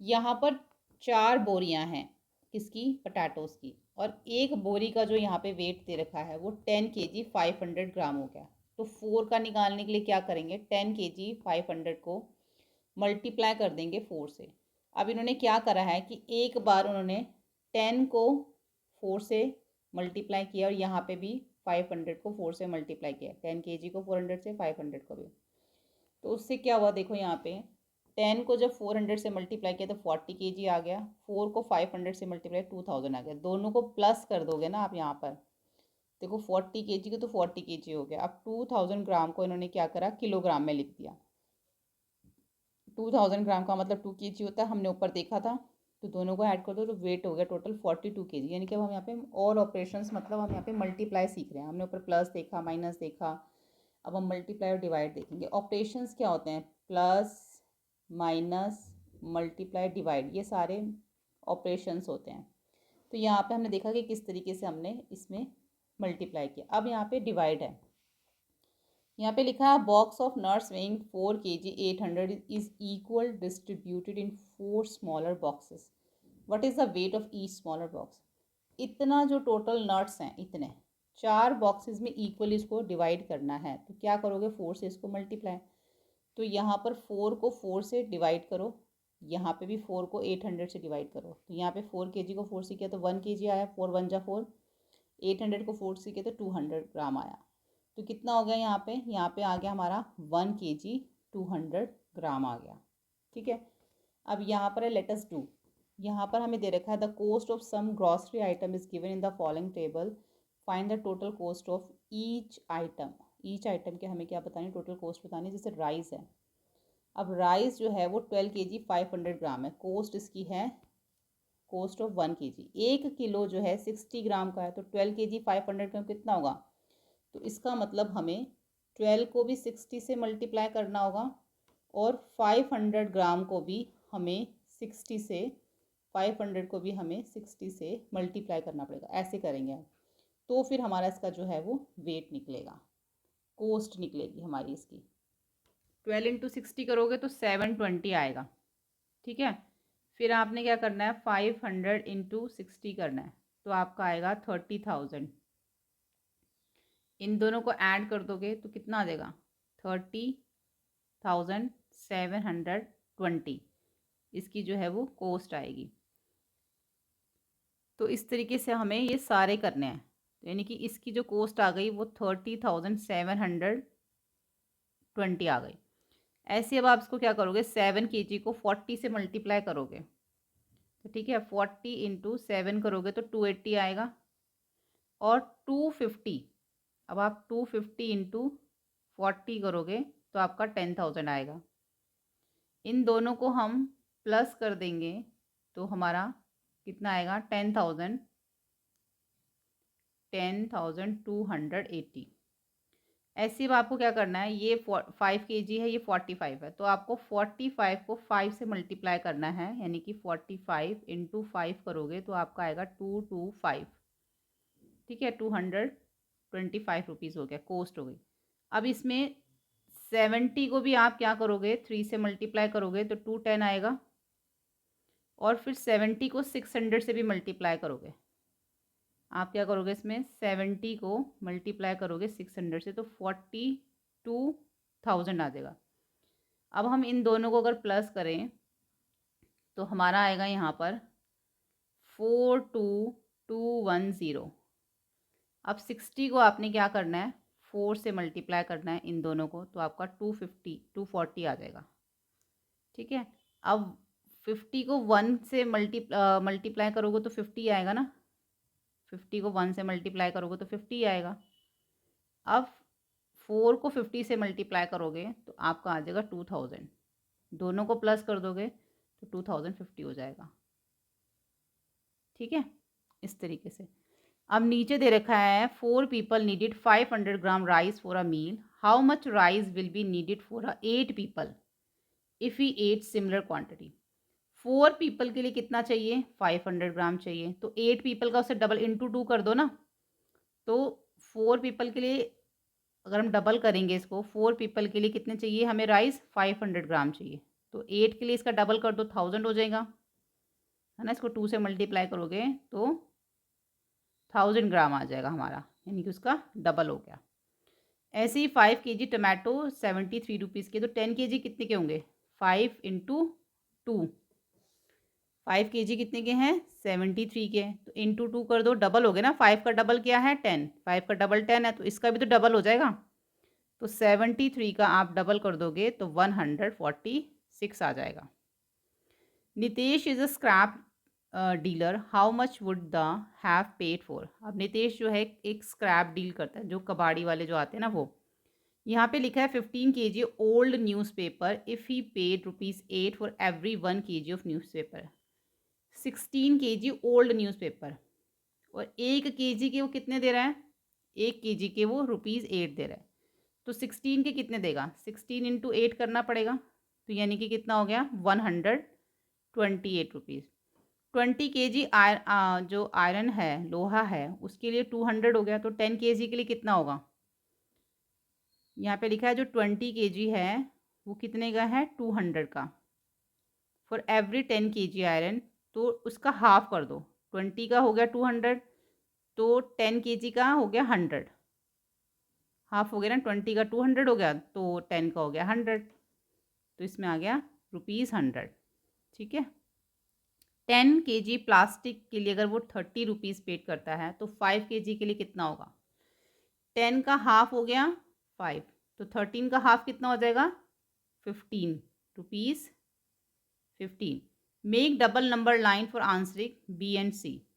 यहाँ पर 4 बोरियाँ हैं, किसकी, पोटैटोस की, और एक बोरी का जो यहाँ पे वेट दे रखा है वो 10 kg 500 ग्राम हो गया। तो 4 का निकालने के लिए क्या करेंगे, 10 kg 500 को मल्टीप्लाई कर देंगे 4 से। अब इन्होंने क्या करा है कि एक बार उन्होंने 10 को 4 से मल्टीप्लाई किया और यहाँ पे भी 500 को 4 से मल्टीप्लाई किया, 10 kg को 400 से, 500 को भी। तो उससे क्या हुआ, देखो यहाँ पे 10 को जब 400 से मल्टीप्लाई किया तो 40 kg आ गया, 4 को 500 से मल्टीप्लाई 2000 आ गया। दोनों को प्लस कर दोगे ना आप यहाँ पर, देखो 40 kg को तो 40 kg हो गया। अब 2000 ग्राम को इन्होंने क्या करा, किलोग्राम में लिख दिया। 2000 ग्राम का मतलब 2 kg होता है, हमने ऊपर देखा था। तो दोनों को ऐड कर दो तो वेट हो गया टोटल 42 kg। यानी कि अब हम यहाँ पे और ऑपरेशंस, मतलब हम यहाँ पे मल्टीप्लाई सीख रहे हैं। हमने ऊपर प्लस देखा, माइनस देखा, अब हम मल्टीप्लाई और डिवाइड देखेंगे। ऑपरेशंस क्या होते हैं, प्लस, माइनस, मल्टीप्लाई, डिवाइड, ये सारे ऑपरेशंस होते हैं। तो यहाँ पे हमने देखा कि किस तरीके से हमने इसमें मल्टीप्लाई किया। अब यहाँ पे डिवाइड है, यहाँ पे लिखा है box of nuts weighing 4 kg 800 is equal distributed in 4 smaller boxes, what is the weight of each smaller box. इतना जो टोटल नट्स हैं, इतने 4 बॉक्सेस में इक्वली इसको डिवाइड करना है। तो क्या करोगे, 4 से इसको मल्टीप्लाई। तो यहाँ पर 4 को 4 से डिवाइड करो, यहाँ पे भी 4 को 800 से डिवाइड करो। तो यहाँ पे 4 kg को 4 से किया तो 1 kg आया, 4 1 जा 4, 800 को 4 से किया तो 200 ग्राम आया। तो कितना हो गया, यहाँ पे आ गया हमारा 1 kg 200 ग्राम आ गया। ठीक है, अब यहाँ पर है लेट अस डू। यहाँ पर हमें दे रखा है the cost of some grocery item is given in the following table, find the total cost of each item. Each item के हमें क्या बतानी, टोटल कॉस्ट बतानी। जैसे राइस है, अब राइस जो है वो 12 kg 500 ग्राम है, कॉस्ट इसकी है कॉस्ट ऑफ 1 kg। 1 किलो जो है 60 ग्राम का है, तो 12 kg 500 ग्राम कितना होगा, तो इसका मतलब हमें 12 को भी 60 से मल्टीप्लाई करना होगा और 500 ग्राम को भी हमें 60 से 500 को भी हमें 60 से मल्टीप्लाई करना पड़ेगा। ऐसे करेंगे हम, तो फिर हमारा इसका जो है वो वेट निकलेगा, कॉस्ट निकलेगी हमारी इसकी। 12 इंटू 60 करोगे तो 720 आएगा, ठीक है। फिर आपने क्या करना है, 500 इंटू 60 करना है, तो आपका आएगा 30,000। इन दोनों को ऐड कर दोगे तो कितना आ जाएगा, 30,720 इसकी जो है वो कॉस्ट आएगी। तो इस तरीके से हमें ये सारे करने हैं, यानी कि इसकी जो कॉस्ट आ गई वो 30,720 आ गई। ऐसे अब आप इसको क्या करोगे, 7 kg को 40 से मल्टीप्लाई करोगे, तो ठीक है 40 इंटू 7 करोगे तो 280 आएगा। और 250, अब आप 250 इंटू 40 करोगे तो आपका 10,000 आएगा। इन दोनों को हम प्लस कर देंगे तो हमारा कितना आएगा, 10,280। ऐसे अब आपको क्या करना है, ये 5 kg है, ये 45 है, तो आपको 45 को 5 से मल्टीप्लाई करना है, यानी कि 45 इंटू 5 करोगे तो आपका आएगा 225, ठीक है। 225 रुपीज़ हो गया, कॉस्ट हो गई। अब इसमें 70 को भी आप क्या करोगे, 3 से मल्टीप्लाई करोगे तो 210 आएगा। और फिर 70 को 600 से भी मल्टीप्लाई करोगे, आप क्या करोगे, इसमें 70 को मल्टीप्लाई करोगे 600 से तो 42,000 आ जाएगा। अब हम इन दोनों को अगर प्लस करें तो हमारा आएगा यहाँ पर 42,210। अब 60 को आपने क्या करना है, 4 से मल्टीप्लाई करना है इन दोनों को, तो आपका 240 आ जाएगा, ठीक है। अब 50 को 1 से मल्टीप्लाई करोगे तो 50 आएगा ना, 50 को 1 से मल्टीप्लाई करोगे तो 50 आएगा। अब 4 को 50 से मल्टीप्लाई करोगे तो आपका आ जाएगा 2000, दोनों को प्लस कर दोगे तो 2050 हो जाएगा, ठीक है। इस तरीके से अब नीचे दे रखा है 4 people needed 500 gram rice for a meal, how much rice will be needed for a 8 people if we eat similar quantity. 4 people के लिए कितना चाहिए, 500 ग्राम चाहिए, तो 8 people का उसे डबल इंटू 2 कर दो ना। तो 4 people के लिए अगर हम डबल करेंगे इसको, 4 people के लिए कितने चाहिए हमें राइस, 500 ग्राम चाहिए, तो 8 के लिए इसका डबल कर दो, 1000 हो जाएगा, है ना। इसको 2 से मल्टीप्लाई करोगे तो 1000 ग्राम आ जाएगा हमारा, यानी कि उसका डबल हो गया। ऐसे ही 5 kg टमाटो 73 रुपीज़ के, तो 10 kg कितने के होंगे, 5 इंटू 2, 5 kg कितने के हैं, 73 के, तो इंटू 2 कर दो, डबल हो गया ना। 5 का डबल क्या है, 10, 5 का डबल 10 है, तो इसका भी तो डबल हो जाएगा। तो 73 का आप डबल कर दोगे तो 146 आ जाएगा। Nitesh is a scrap dealer, how much would the have paid for. अब नितेश जो है एक स्क्रैप डील करता है, जो कबाड़ी वाले जो आते हैं ना वो। यहाँ पे लिखा है 15 kg old newspaper if he paid ₹8 for every 1 kg of newspaper. 16 kg old newspaper और 1 kg के वो कितने दे रहा है, 1 kg के वो ₹8 दे रहा है, तो 16 के कितने देगा, 16 इंटू 8 करना पड़ेगा, तो यानी कि कितना हो गया 128 रुपीज़। 20 kg जो आयरन है, लोहा है, उसके लिए 200 हो गया, तो 10 kg के लिए कितना होगा, यहाँ पे लिखा है जो 20 kg है वो कितने का है, 200 का। फॉर एवरी 10 kg आयरन, तो उसका हाफ कर दो, 20 का हो गया 200, तो 10 kg का हो गया 100, हाफ हो गया ना, 20 का 200 हो गया, तो 10 का हो गया 100, तो इसमें आ गया ₹100, ठीक है। 10 kg प्लास्टिक के लिए अगर वो 30 रुपीज़ पेड करता है तो 5 kg के लिए कितना होगा, 10 का हाफ हो गया 5, तो 13 का हाफ कितना हो जाएगा, 15 rupees 15। Make double number line for answering B and C.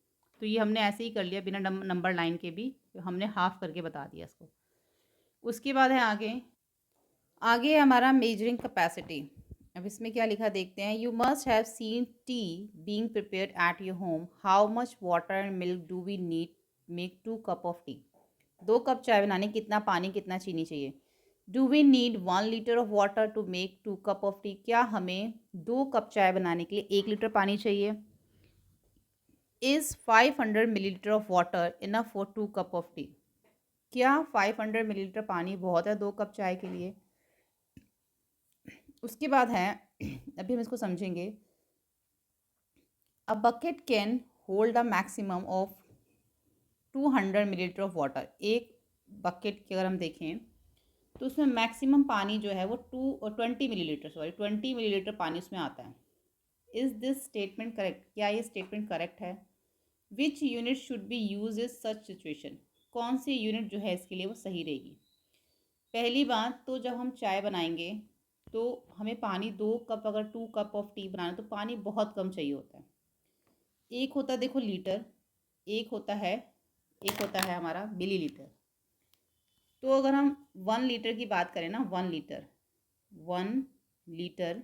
तो ये हमने ऐसे ही कर लिया बिना नंबर लाइन के भी, तो हमने हाफ करके बता दिया इसको। उसके बाद है आगे आगे हमारा मेजरिंग कैपेसिटी। अब इसमें क्या लिखा देखते हैं। You must have seen tea being prepared at your home. How much water and milk do we need make 2 cup of tea. 2 cup चाय बनाने कितना पानी कितना चीनी चाहिए। Do we need 1 litre of water to make 2 cup of tea. क्या हमें 2 कप चाय बनाने के लिए 1 लीटर पानी चाहिए। Is 500 millilitre of water enough for 2 cup of tea. क्या 500 मिलीलीटर पानी बहुत है 2 कप चाय के लिए। उसके बाद है अभी हम इसको समझेंगे। A bucket can hold a maximum of 200 millilitre of water. एक बकेट की अगर हम देखें तो उसमें मैक्सिमम पानी जो है वो 20 मिलीलीटर पानी उसमें आता है। Is this statement correct. क्या ये स्टेटमेंट करेक्ट है। Which unit should be use is such situation. कौन सी यूनिट जो है इसके लिए वो सही रहेगी। पहली बात तो जब हम चाय बनाएंगे तो हमें पानी 2 कप, अगर 2 कप ऑफ टी बनाना तो पानी बहुत कम चाहिए होता है। एक होता है देखो लीटर, एक होता है हमारा मिलीलीटर। तो अगर हम 1 लीटर की बात करें ना, 1 लीटर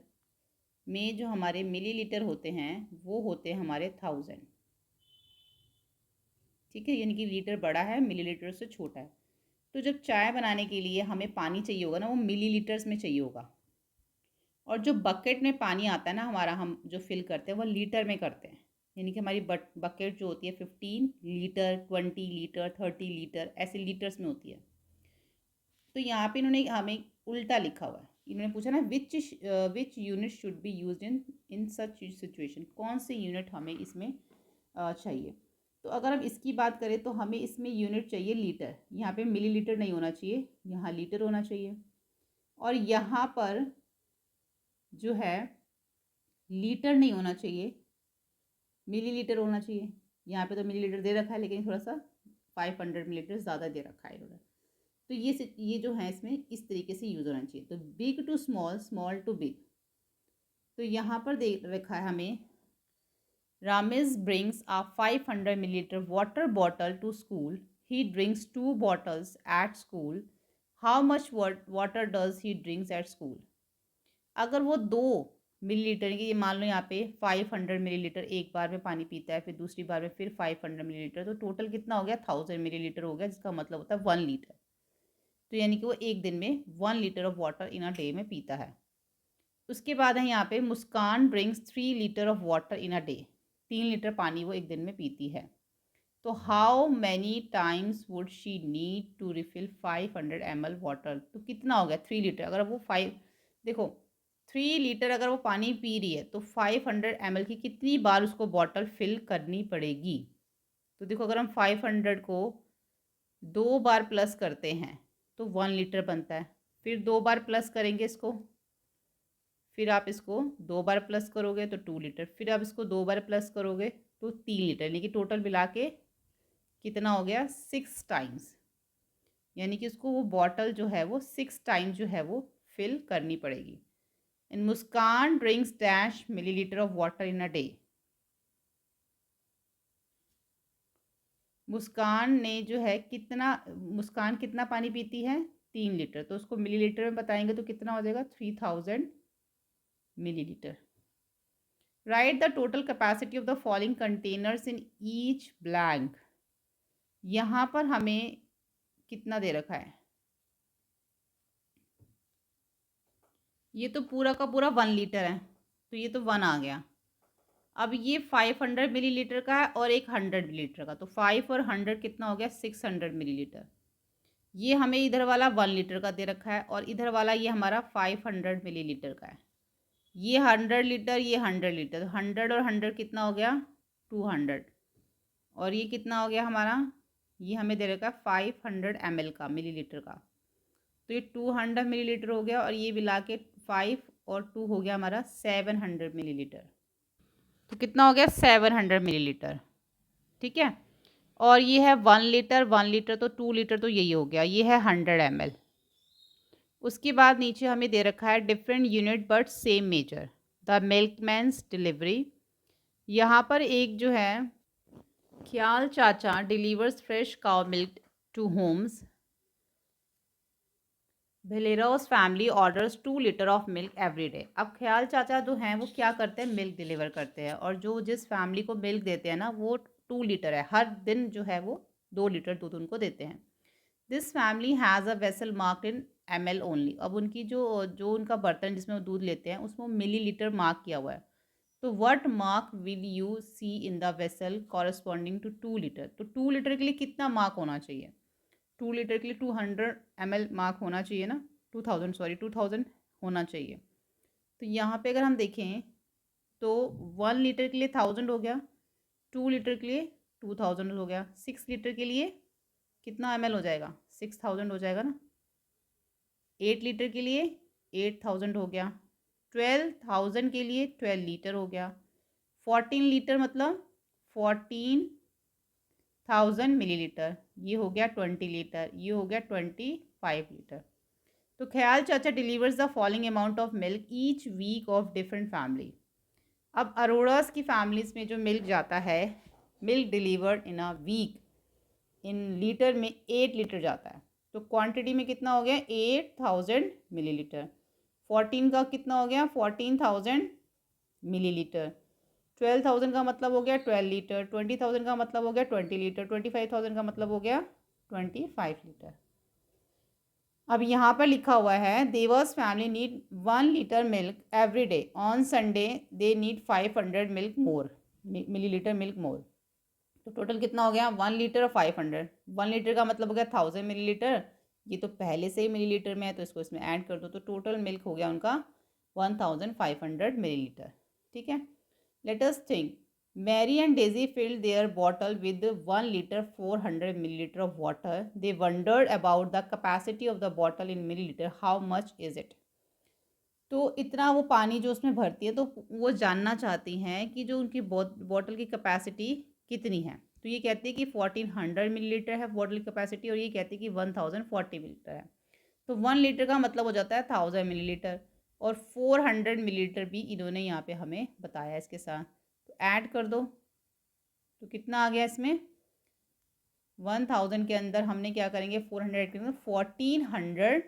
में जो हमारे मिलीलीटर होते हैं वो होते हैं हमारे 1000। ठीक है, यानी कि लीटर बड़ा है मिलीलीटर से छोटा है। तो जब चाय बनाने के लिए हमें पानी चाहिए होगा ना वो मिलीलीटर्स में चाहिए होगा। और जो बकेट में पानी आता है ना हमारा, हम जो फिल करते हैं वो लीटर में करते हैं। यानी कि हमारी बकेट जो होती है 15 लीटर, 20 लीटर, 30 लीटर, ऐसे लीटर्स में होती है। तो यहाँ पे इन्होंने हमें उल्टा लिखा हुआ है। इन्होंने पूछा ना which unit should be use in such situation. कौन सी यूनिट हमें इसमें चाहिए। तो अगर हम इसकी बात करें तो हमें इसमें यूनिट चाहिए लीटर। यहाँ पे मिलीलीटर नहीं होना चाहिए, यहाँ लीटर होना चाहिए। और यहाँ पर जो है लीटर नहीं होना चाहिए, मिलीलीटर होना चाहिए। यहाँ पे तो मिलीलीटर दे रखा है लेकिन थोड़ा सा 500 मिलीलीटर ज़्यादा दे रखा है इन्होंने। तो ये जो है इसमें इस तरीके से यूज़ होना चाहिए। तो big to small, small to big. तो यहाँ पर दे रखा है हमें Ramesh brings a 500 millilitre water bottle to school. He drinks 2 bottles at school. How much water does he drinks at school. अगर वो 2 मिलीलीटर की, मान लो यहाँ पे 500 मिलीलीटर एक बार में पानी पीता है, फिर दूसरी बार में फिर 500 मिलीलीटर, तो टोटल कितना हो गया 1000 मिलीलीटर हो गया, जिसका मतलब होता है 1 लीटर। तो यानी कि वो एक दिन में 1 litre of water in a day में पीता है। उसके बाद है यहाँ पे Muskan drinks 3 litre of water in a day. 3 litre पानी वो एक दिन में पीती है। तो how many times would she need to refill 500 ml water. तो कितना हो गया 3 लीटर। अगर वो 5, देखो 3 लीटर अगर वो पानी पी रही है तो 500 ml की कितनी बार उसको बॉटल फिल करनी पड़ेगी। तो देखो अगर हम 500 को 2 बार प्लस करते हैं तो 1 लीटर बनता है। फिर 2 बार प्लस करेंगे इसको, फिर आप इसको 2 बार प्लस करोगे तो 2 लीटर, फिर आप इसको 2 बार प्लस करोगे तो 3 लीटर, यानी कि टोटल मिला के कितना हो गया 6 टाइम्स। यानी कि उसको वो बॉटल जो है वो 6 टाइम्स जो है वो फिल करनी पड़ेगी। And Muskan drinks dash millilitre of water in a day. Muskan कितना पानी पीती है 3 लीटर, तो उसको मिलीलीटर में बताएंगे तो कितना हो जाएगा 3000 millilitre. Right the total capacity of the following containers in each blank. यहाँ पर हमें कितना दे रखा है, ये तो पूरा का पूरा 1 लीटर है, तो ये तो 1 आ गया। अब ये 500 मिलीलीटर का है और एक 100 मिलीलीटर का, तो 5 और 100 कितना हो गया 600 मिलीलीटर। ये हमें इधर वाला 1 लीटर का दे रखा है और इधर वाला ये हमारा 500 मिलीलीटर का है। ये 100 लीटर, ये 100 लीटर, तो 100 और 100 कितना हो गया 200। और ये कितना हो गया हमारा, ये हमें दे रखा है 500 ml का, मिलीलीटर का, तो ये 200 मिलीलीटर हो गया। और ये मिला के 5 और 2 हो गया हमारा 700 मिलीलीटर। तो कितना हो गया 700 मिलीलीटर। ठीक है। और ये है 1 लीटर, 1 लीटर तो 2 लीटर तो यही हो गया, ये है 100 ml। उसके बाद नीचे हमें दे रखा है different unit but same measure the milkman's delivery. यहाँ पर एक जो है ख्याल चाचा delivers fresh cow milk to homes. वेलेरोस family orders 2 litre of milk every day. अब ख्याल चाचा जो हैं वो क्या करते हैं, मिल्क डिलीवर करते हैं, और जो जिस फैमिली को मिल्क देते हैं ना वो 2 लीटर है, हर दिन जो है वो 2 लीटर दूध उनको देते हैं। This family has a vessel marked in ml only. अब उनकी जो जो उनका बर्तन जिसमें वो दूध लेते हैं उसमें मिलीलीटर मार्क किया हुआ है। तो what mark will you see in the vessel corresponding to 2 litre. तो 2 लीटर के लिए कितना मार्क होना चाहिए? 2 लीटर के लिए 200 ml मार्क होना चाहिए ना, 2000 होना चाहिए। तो यहाँ पे अगर हम देखें तो 1 लीटर के लिए 1000 हो गया, 2 लीटर के लिए 2000 हो गया, 6 लीटर के लिए कितना ml हो जाएगा? 6000 हो जाएगा ना। 8 लीटर के लिए 8000 हो गया, 12,000 के लिए 12 लीटर हो गया, 14 लीटर मतलब 14,000 मिलीलीटर, ये हो गया 20 लीटर, ये हो गया 25 लीटर। तो ख्याल चाचा delivers the following amount of milk each week of different family. अब अरोड़ास की फैमिलीज में जो मिल्क जाता है, milk delivered in a week in litre में 8 लीटर जाता है। तो क्वांटिटी में कितना हो गया? 8000 मिलीलीटर। 14 का कितना हो गया? 14,000 मिलीलीटर। 12,000 का मतलब हो गया 12 लीटर। 20,000 का मतलब हो गया 20 लीटर। 25,000 का मतलब हो गया 25 लीटर। अब यहाँ पर लिखा हुआ है देवर्स family need 1 litre milk every day. On Sunday they need 500 milk more millilitre milk more. तो टोटल कितना हो गया? 1 लीटर और 500। 1 लीटर का मतलब हो गया 1000 मिलीलीटर। ये तो पहले से ही मिलीलीटर में है तो इसको इसमें ऐड कर दो, तो टोटल मिल्क हो गया उनका 1500 मिलीलीटर। ठीक है, let us think. Mary and Daisy filled their bottle with 1 litre 400 millilitre of water. They wondered about the capacity of the bottle in millilitre, how much is it. तो इतना वो पानी जो उसमें भरती है तो वो जानना चाहती हैं कि जो उनकी बॉटल की कैपेसिटी कितनी है। तो ये कहती है कि 1400 मिलीलीटर है बॉटल की कैपेसिटी, और ये कहती है कि 1040 मिलीलीटर है। तो 1 लीटर का मतलब हो जाता है 1000 मिलीलीटर, और 400 मिलीलीटर भी इन्होंने यहाँ पे हमें बताया इसके साथ। तो ऐड कर दो, तो कितना आ गया इसमें? 1000 के अंदर हमने क्या करेंगे? 400 के अंदर 1400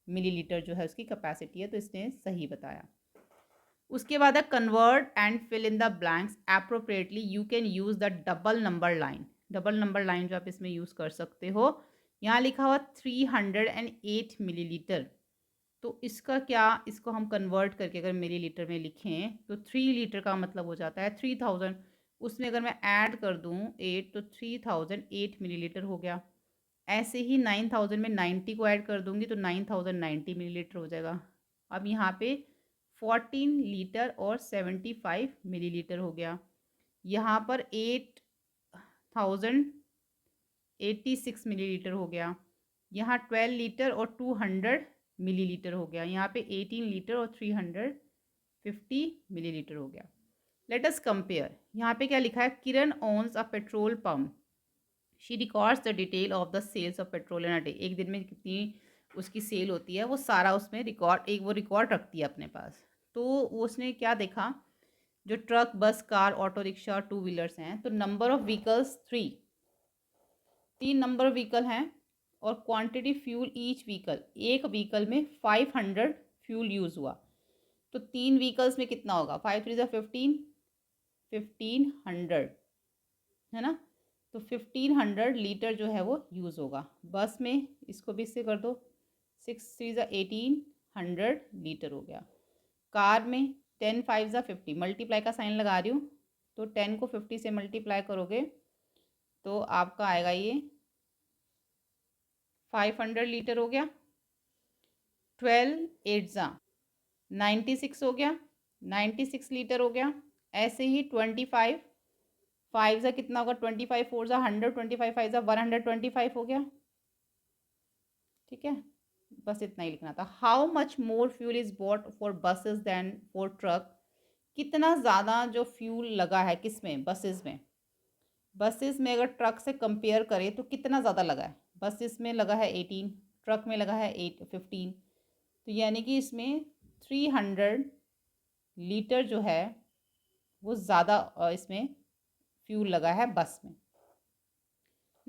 मिलीलीटर जो है उसकी कैपेसिटी है, तो इसने सही बताया। उसके बाद है convert and fill in the blanks appropriately. You can use the double number line. Double number line जो आप इसमें यूज़ कर सकते हो। यहाँ लिखा हुआ 308 मिलीलीटर। तो इसका क्या, इसको हम कन्वर्ट करके अगर मिलीलीटर में लिखें तो 3 लीटर का मतलब हो जाता है 3000। उसमें अगर मैं ऐड कर दूँ 8 तो 3008 मिलीलीटर हो गया। ऐसे ही 9000 में 90 को ऐड कर दूंगी तो 9090 मिलीलीटर हो जाएगा। अब यहाँ पे 14 लीटर और 75 मिलीलीटर हो गया। यहाँ पर 8086 मिलीलीटर हो गया। यहाँ 12 लीटर और 200 मिलीलीटर हो गया। यहाँ पे 18 लीटर और 350 मिलीलीटर हो गया। Let us compare. यहाँ पे क्या लिखा है? Kiran owns a petrol pump. She records the detail of the sales of petrol in a day. एक दिन में कितनी उसकी सेल होती है वो सारा उसमें रिकॉर्ड, एक वो रिकॉर्ड रखती है अपने पास। तो उसने क्या देखा, जो ट्रक, बस, कार, ऑटो रिक्शा और 2 व्हीलर्स हैं, तो number of vehicles 3 number of vehicle हैं, और क्वांटिटी फ्यूल ईच व्हीकल, एक व्हीकल में 500 फ्यूल यूज़ हुआ। तो 3 व्हीकल्स में कितना होगा? 5 3 15, 1500 है ना। तो 1500 लीटर जो है वो यूज़ होगा। बस में इसको भी इससे कर दो, 6 3 1800 लीटर हो गया। कार में 10 5 50, मल्टीप्लाई का साइन लगा रही हूँ, तो 10 को 50 से मल्टीप्लाई करोगे तो आपका आएगा ये 500 लीटर हो गया। 12 8 96 हो गया, 96 लीटर हो गया। ऐसे ही 25 5 कितना होगा? 25 4 100, 25 5 125 हो गया। ठीक है, बस इतना ही लिखना था। How much more fuel is bought for buses than for truck. कितना ज़्यादा जो फ्यूल लगा है किस में? बसेस में। बसेस में अगर ट्रक से कंपेयर करें तो कितना ज़्यादा लगा है? बसेस में लगा है 18, ट्रक में लगा है 15। तो यानी कि इसमें 300 लीटर जो है वो ज़्यादा इसमें फ्यूल लगा है बस में।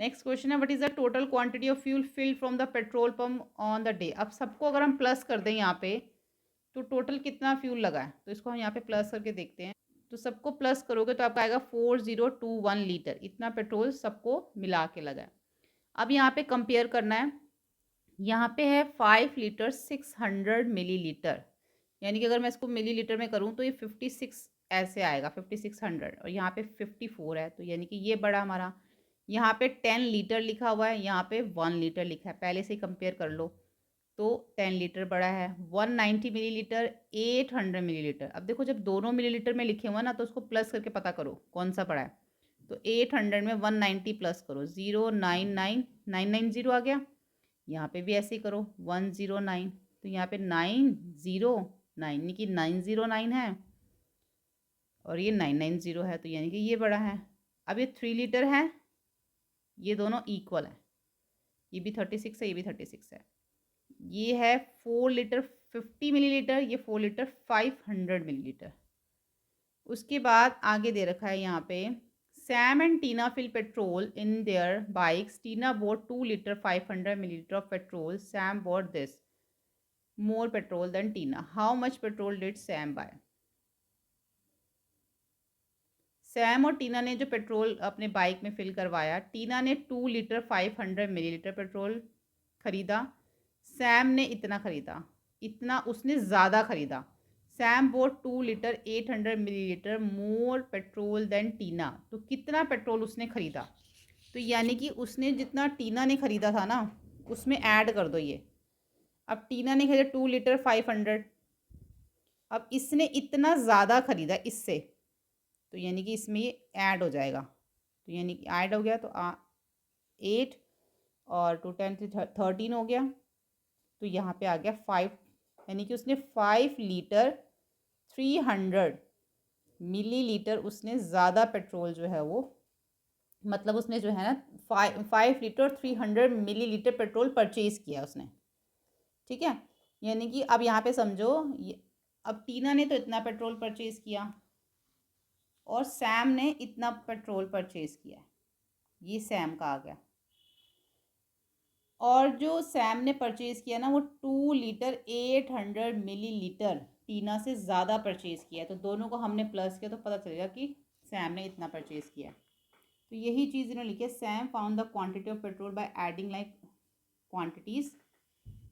नेक्स्ट क्वेश्चन है, what is the total quantity of fuel field from the petrol pump on the day. अब सबको अगर हम प्लस कर दें यहाँ पे, तो टोटल कितना फ्यूल लगा है, तो इसको हम यहाँ पे प्लस करके देखते हैं। तो सबको प्लस करोगे तो आपका आएगा 4021 लीटर, इतना पेट्रोल सबको मिला के लगा है। अब यहाँ पे कंपेयर करना है, यहाँ पे है 5 लीटर 600 मिलीलीटर, यानी कि अगर मैं इसको मिलीलीटर में करूँ तो ये 56 ऐसे आएगा 5600, और यहाँ पे 54 है, तो यानी कि ये बड़ा हमारा। यहाँ पे 10 लीटर लिखा हुआ है, यहाँ पे 1 लीटर लिखा है, पहले से ही कंपेयर कर लो। तो 10 लीटर बड़ा है, 190 मिलीलीटर, 800 मिलीलीटर। अब देखो जब दोनों मिलीलीटर में लिखे हुए ना, तो उसको प्लस करके पता करो कौन सा बड़ा है। तो 800 में 190 प्लस करो, 099990 आ गया। यहाँ पे भी ऐसे ही करो, 109, तो यहाँ पे 909 यानी कि 909 है, और ये 990 है, तो यानी कि ये बड़ा है। अब ये 3 लीटर है, ये दोनों इक्वल है, ये भी 36 है, ये भी 36 है। ये है 4 लीटर 50 मिलीलीटर, ये 4 लीटर 500 मिलीलीटर। उसके बाद आगे दे रखा है यहाँ पे, Sam and Tina fill petrol in their bikes, Tina bought 2 litre 500 millilitre of petrol, Sam bought this more petrol than Tina, how much petrol did Sam buy. Sam और टीना ने जो पेट्रोल अपने बाइक में फिल करवाया, टीना ने 2 लीटर 500 मिलीलीटर पेट्रोल खरीदा, सैम ने इतना खरीदा, इतना उसने ज़्यादा खरीदा। सैम बोट 2 लीटर 800 मिलीलीटर मोर पेट्रोल देन टीना, तो कितना पेट्रोल उसने खरीदा, तो यानी कि उसने जितना टीना ने खरीदा था ना, उसमें ऐड कर दो ये। अब टीना ने खरीदा 2 लीटर 500, अब इसने इतना ज़्यादा खरीदा इससे, तो यानी कि इसमें ये ऐड हो जाएगा, तो यानी कि ऐड हो गया, तो 8 और 2 10 13 हो गया, तो यहाँ पे आ गया 5, यानी कि उसने 5 लीटर 300 मिलीलीटर उसने ज़्यादा पेट्रोल जो है वो, मतलब उसने जो है ना 5 लीटर 300 मिलीलीटर पेट्रोल परचेज़ किया उसने। ठीक है, यानी कि अब यहाँ पे समझो, अब टीना ने तो इतना पेट्रोल परचेज़ किया और सैम ने इतना पेट्रोल परचेज़ किया, ये सैम का आ गया। और जो सैम ने परचेज़ किया ना, वो 2 लीटर 800 मिलीलीटर टीना से ज़्यादा परचेज़ किया, तो दोनों को हमने प्लस किया तो पता चलेगा कि सैम ने इतना परचेज़ किया। तो यही चीज़ इन्होंने लिखी है, Sam found the quantity of petrol by adding like quantities.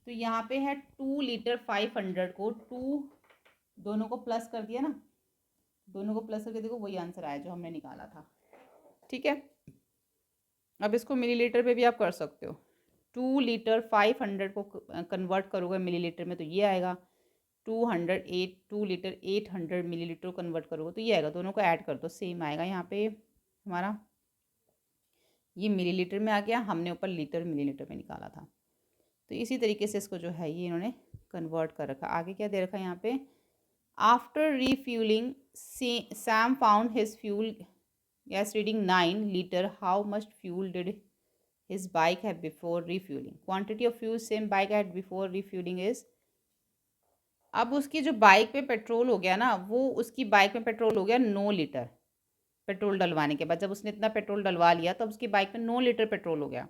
तो यहाँ पे है 2 लीटर 500 को 2 दोनों को प्लस कर दिया ना, दोनों को प्लस करके देखो वही आंसर आया जो हमने निकाला था। ठीक है, अब इसको मिलीलीटर पे भी आप कर सकते हो। 2 लीटर 500 को कन्वर्ट करोगे मिलीलीटर में तो ये आएगा, 2 लीटर 800 मिलीलीटर को कन्वर्ट करोगे तो ये आएगा, दोनों को ऐड कर दो सेम आएगा। यहाँ पे हमारा ये मिलीलीटर में आ गया, हमने ऊपर लीटर मिलीलीटर में निकाला था। तो इसी तरीके से इसको जो है ये इन्होंने कन्वर्ट कर रखा। आगे क्या दे रखा है यहाँ पे, after refuelling Sam found his fuel gas reading 9 litre, how much fuel did his bike had before refueling, quantity of fuel same bike had before refueling is। अब उसकी जो बाइक पे पेट्रोल हो गया ना, वो उसकी बाइक में पेट्रोल हो गया 9 लीटर पेट्रोल डलवाने के बाद, जब उसने इतना पेट्रोल डलवा लिया तो उसकी बाइक में 9 लीटर पेट्रोल हो गया।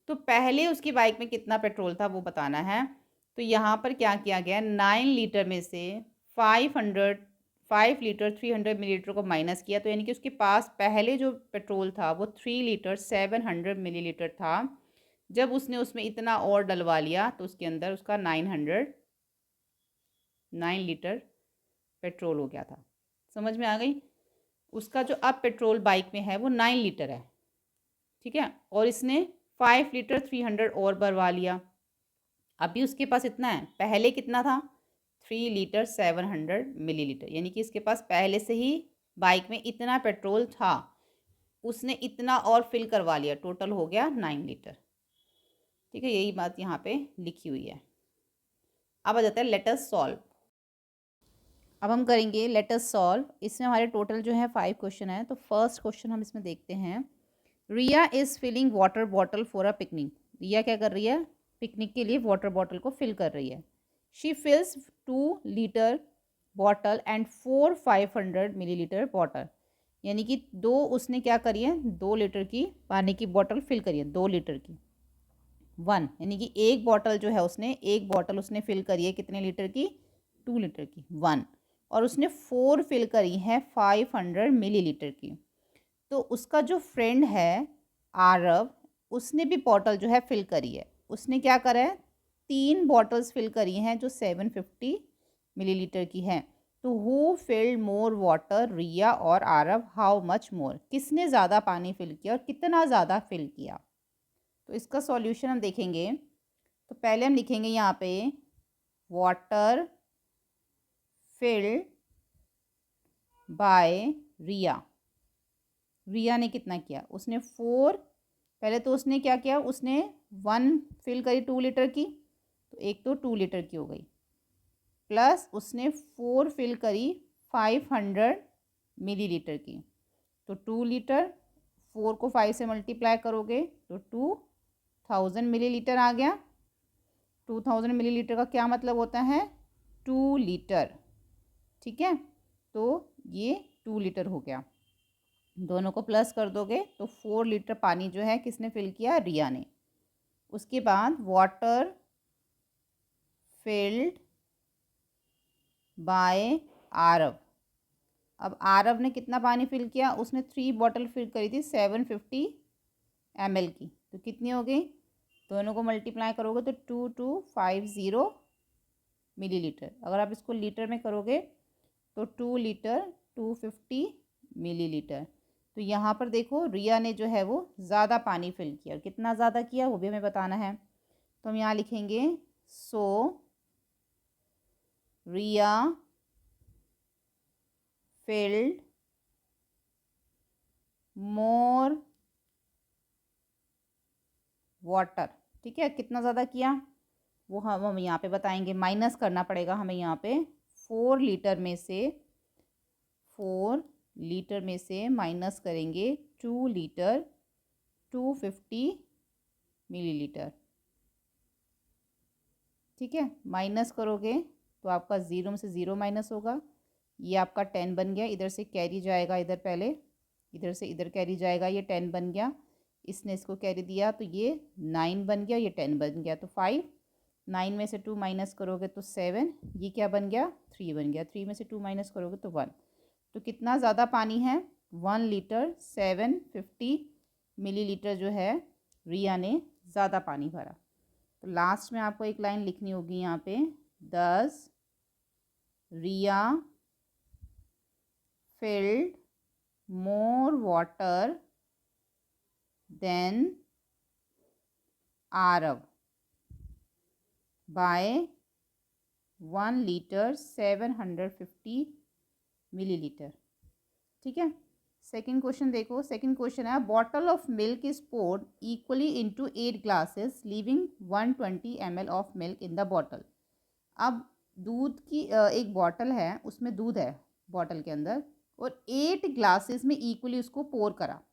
तो पहले उसकी बाइक में कितना पेट्रोल था वो बताना है। तो यहाँ पर क्या किया गया, 9 लीटर में से 5 लीटर 300 मिलीलीटर को माइनस किया, तो यानी कि उसके पास पहले जो पेट्रोल था वो 3 लीटर 700 मिलीलीटर था। जब उसने उसमें इतना और डलवा लिया तो उसके अंदर उसका 9 लीटर पेट्रोल हो गया था। समझ में आ गई, उसका जो अब पेट्रोल बाइक में है वो 9 लीटर है। ठीक है, और इसने 5 लीटर 300 और भरवा लिया। अभी उसके पास इतना है, पहले कितना था 3 लीटर 700 मिलीलीटर, यानी कि इसके पास पहले से ही बाइक में इतना पेट्रोल था, उसने इतना और फिल करवा लिया, टोटल हो गया 9 लीटर। ठीक है, यही बात यहाँ पे लिखी हुई है। अब आ जाता है लेट अस सॉल्व। अब हम करेंगे लेट अस सॉल्व। इसमें हमारे टोटल जो है 5 क्वेश्चन है। तो फर्स्ट क्वेश्चन हम इसमें देखते हैं, Riya is filling water bottle for a picnic. Riya क्या कर रही है, पिकनिक के लिए वाटर बॉटल को फिल कर रही है। She fills 2 litre bottle and 4 500 millilitre bottle यानी कि 2 उसने क्या करी है, 2 लीटर की पानी की बॉटल फिल करी है, 2 लीटर की। 1 यानी कि एक बॉटल जो है उसने, एक बॉटल उसने फिल करी है कितने लीटर की, 2 लीटर की, 1। और उसने 4 फिल करी है 500 मिलीलीटर की। तो उसका जो फ्रेंड है आरव, उसने भी बॉटल जो है फिल करी है। उसने क्या करा है, 3 बॉटल्स फिल करी हैं जो 750 मिलीलीटर की हैं। तो हु फिल्ड मोर वाटर, रिया और आरव, हाउ मच मोर? किसने ज़्यादा पानी फिल किया और कितना ज़्यादा फिल किया? तो इसका सॉल्यूशन हम देखेंगे। तो पहले हम लिखेंगे यहाँ पे वाटर फिल्ड बाय रिया। रिया ने कितना किया, उसने 4। पहले तो उसने क्या किया, उसने 1 फिल करी 2 लीटर की, तो एक तो 2 लीटर की हो गई, प्लस उसने 4 फिल करी 500 मिलीलीटर की, तो 2 लीटर। 4 को 5 से मल्टीप्लाई करोगे तो 2000 मिलीलीटर आ गया। 2000 मिलीलीटर का क्या मतलब होता है, 2 लीटर। ठीक है, तो ये 2 लीटर हो गया। दोनों को प्लस कर दोगे तो 4 लीटर पानी जो है किसने फिल किया, रिया ने। उसके बाद वाटर फिल्ड बाय आरव। अब आरव ने कितना पानी फिल किया, उसने 3 बॉटल फिल करी थी 750 ml की, तो कितनी हो गई, दोनों को मल्टीप्लाई करोगे तो 2250 मिलीलीटर। अगर आप इसको लीटर में करोगे तो 2 लीटर 250 मिलीलीटर। तो यहाँ पर देखो रिया ने जो है वो ज़्यादा पानी फिल किया, और कितना ज़्यादा किया वो भी हमें बताना है। तो हम यहाँ लिखेंगे सो रिया फिल्ड मोर वाटर। ठीक है, कितना ज़्यादा किया वो हम यहाँ पे बताएंगे, माइनस करना पड़ेगा हमें यहाँ पे। 4 लीटर में से 4 लीटर में से माइनस करेंगे 2 लीटर 250 मिलीलीटर। ठीक है, माइनस करोगे तो आपका 0 में से 0 माइनस होगा, ये आपका 10 बन गया। इधर से कैरी जाएगा, इधर पहले इधर से इधर कैरी जाएगा, ये 10 बन गया। इसने इसको कैरी दिया तो ये 9 बन गया, ये 10 बन गया, तो 5। 9 में से 2 माइनस करोगे तो 7, ये क्या बन गया, 3 बन गया। 3 में से 2 माइनस करोगे तो 1। तो कितना ज़्यादा पानी है, 1 लीटर 750 मिलीलीटर जो है रिया ने ज़्यादा पानी भरा। तो लास्ट में आपको एक लाइन लिखनी होगी यहाँ पे, 10 Riya filled more water than Arav by 1 liter 750 millilitre. ठीक है, सेकंड क्वेश्चन देखो। सेकंड क्वेश्चन है, bottle of milk is poured equally into 8 glasses leaving 120 ml of milk in the bottle. अब दूध की एक बॉटल है, उसमें दूध है बॉटल के अंदर, और 8 ग्लासेस में इक्वली उसको पोर करा,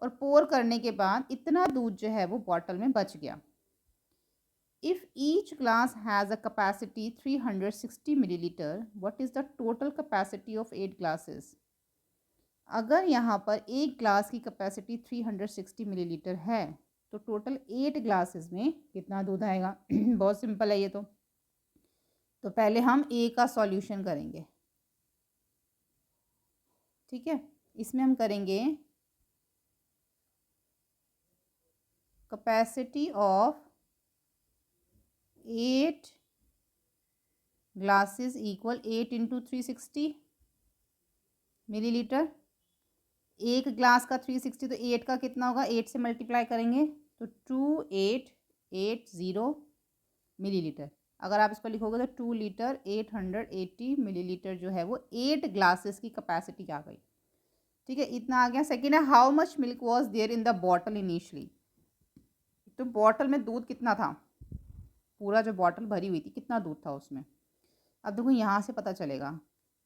और पोर करने के बाद इतना दूध जो है वो बॉटल में बच गया। If each glass has a capacity 360 millilitre, what is the total capacity of 8 glasses? अगर यहाँ पर एक ग्लास की कैपेसिटी 360 मिलीलीटर है तो टोटल 8 ग्लासेस में कितना दूध आएगा? बहुत सिंपल है ये तो पहले हम ए का सॉल्यूशन करेंगे। ठीक है, इसमें हम करेंगे capacity of 8 glasses equal 8 into 360 millilitre. एक ग्लास का 360 तो 8 का कितना होगा, 8 से मल्टीप्लाई करेंगे तो 2880 मिलीलीटर। अगर आप इसको लिखोगे तो 2 लीटर 880 मिलीलीटर जो है वो 8 ग्लासेस की कैपेसिटी आ गई। ठीक है, इतना आ गया। सेकेंड है, how much milk was there in the bottle initially. तो बॉटल में दूध कितना था, पूरा जो बॉटल भरी हुई थी कितना दूध था उसमें। अब देखो यहाँ से पता चलेगा,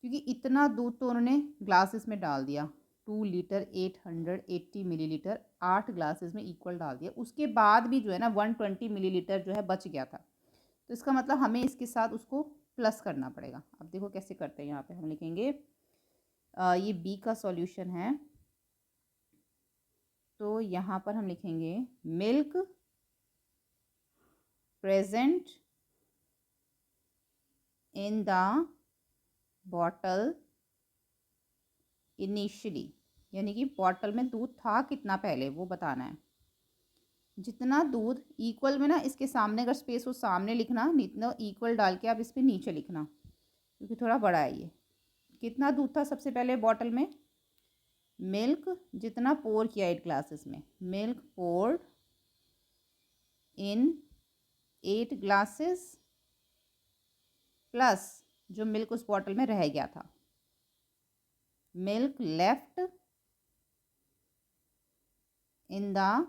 क्योंकि इतना दूध तो उन्होंने ग्लासेस में डाल दिया, 2 लीटर 880 मिलीलीटर 8 ग्लासेस में इक्वल डाल दिया। उसके बाद भी जो है ना 120 मिलीलीटर जो है बच गया था, तो इसका मतलब हमें इसके साथ उसको प्लस करना पड़ेगा। अब देखो कैसे करते हैं, यहाँ पे हम लिखेंगे ये बी का सॉल्यूशन है। तो यहाँ पर हम लिखेंगे milk present in the bottle initially, यानी कि बॉटल में दूध था कितना पहले वो बताना है। जितना दूध इक्वल में ना, इसके सामने अगर स्पेस हो सामने लिखना, इतना इक्वल डाल के आप इस पर नीचे लिखना, क्योंकि थोड़ा बड़ा है ये। कितना दूध था सबसे पहले बॉटल में? मिल्क जितना पोर किया 8 ग्लासेस में, मिल्क पोर्ड इन 8 ग्लासेस प्लस जो मिल्क उस बॉटल में रह गया था, milk left in the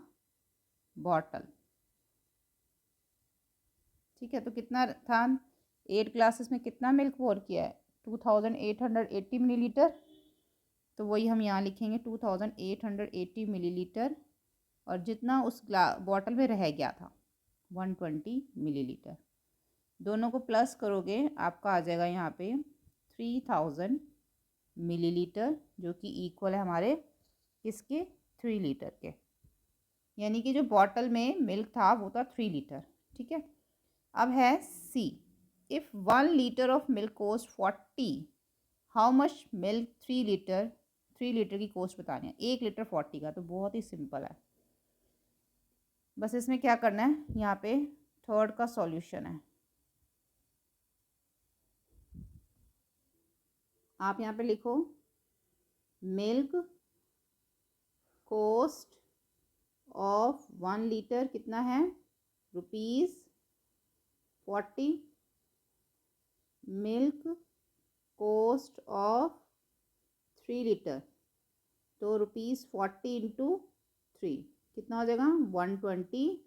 bottle. ठीक है, तो कितना था? 8 ग्लासेस में कितना मिल्क पोर किया है? 2880 मिलीलीटर। तो वही हम यहाँ लिखेंगे 2880 मिलीलीटर, और जितना उस बॉटल में रह गया था 120 मिलीलीटर। दोनों को प्लस करोगे आपका आ जाएगा यहाँ पे 3000 मिलीलीटर, जो कि इक्वल है हमारे किसके? 3 लीटर के। यानी कि जो बॉटल में मिल्क था वो था 3 लीटर। ठीक है, अब है C. If 1 litre of milk cost 40, how much milk 3 litre? 3 litre की कोस्ट बतानी है, 1 लीटर 40 का। तो बहुत ही सिंपल है, बस इसमें क्या करना है, यहाँ पे थर्ड का सॉल्यूशन है। आप यहाँ पे लिखो मिल्क कोस्ट ऑफ 1 लीटर कितना है? ₹40। मिल्क कोस्ट ऑफ 3 लीटर, तो ₹40 इंटू 3 कितना हो जाएगा? 120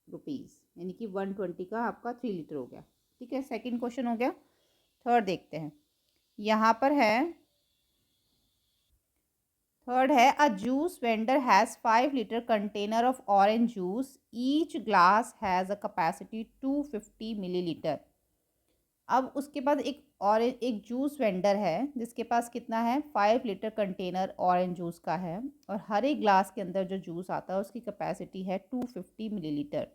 रुपीज़, यानी कि 120 का आपका 3 लीटर हो गया। ठीक है, सेकंड क्वेश्चन हो गया। थर्ड देखते हैं, यहाँ पर है थर्ड है a juice vendor has 5 litre container of orange juice, each glass has a capacity 250 millilitre. अब उसके पास एक जूस वेंडर है जिसके पास कितना है? 5 लीटर कंटेनर ऑरेंज जूस का है, और हर एक ग्लास के अंदर जो जूस आता है उसकी कैपेसिटी है 250 मिलीलीटर।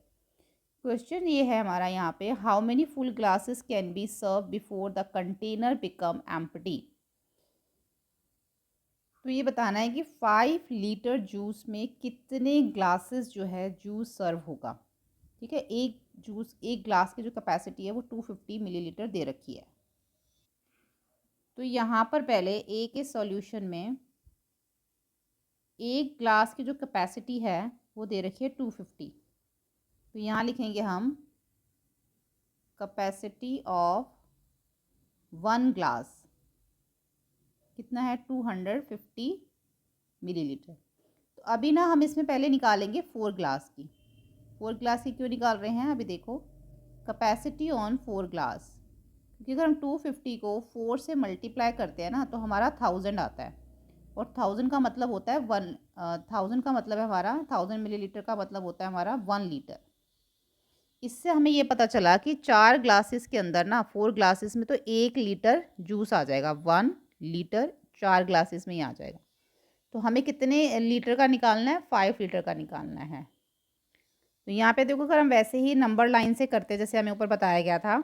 क्वेश्चन ये है हमारा यहाँ पे, how many full glasses can be serve before the container become empty. तो ये बताना है कि 5 लीटर जूस में कितने ग्लासेस जो है जूस सर्व होगा। ठीक है, एक ग्लास की जो कैपेसिटी है वो 250 मिलीलीटर दे रखी है। तो यहाँ पर पहले ए के सॉल्यूशन में एक ग्लास की जो कैपेसिटी है वो दे रखी है 250। तो यहाँ लिखेंगे हम कैपेसिटी ऑफ 1 ग्लास कितना है? 250 मिलीलीटर। तो अभी ना हम इसमें पहले निकालेंगे 4 ग्लास की। 4 ग्लास की क्यों निकाल रहे हैं? अभी देखो, कैपेसिटी ऑन 4 ग्लास, क्योंकि अगर हम 250 को 4 से मल्टीप्लाई करते हैं ना तो हमारा 1000 आता है, और 1000 का मतलब होता है 1000 का मतलब है हमारा 1000 मिलीलीटर का मतलब होता है हमारा 1 लीटर। इससे हमें ये पता चला कि 4 ग्लासेस के अंदर ना, 4 ग्लासेस में तो 1 लीटर जूस आ जाएगा, 1 लीटर 4 ग्लासेस में ही आ जाएगा। तो हमें कितने लीटर का निकालना है? 5 लीटर का निकालना है। तो यहाँ पे देखो, अगर हम वैसे ही नंबर लाइन से करते जैसे हमें ऊपर बताया गया था,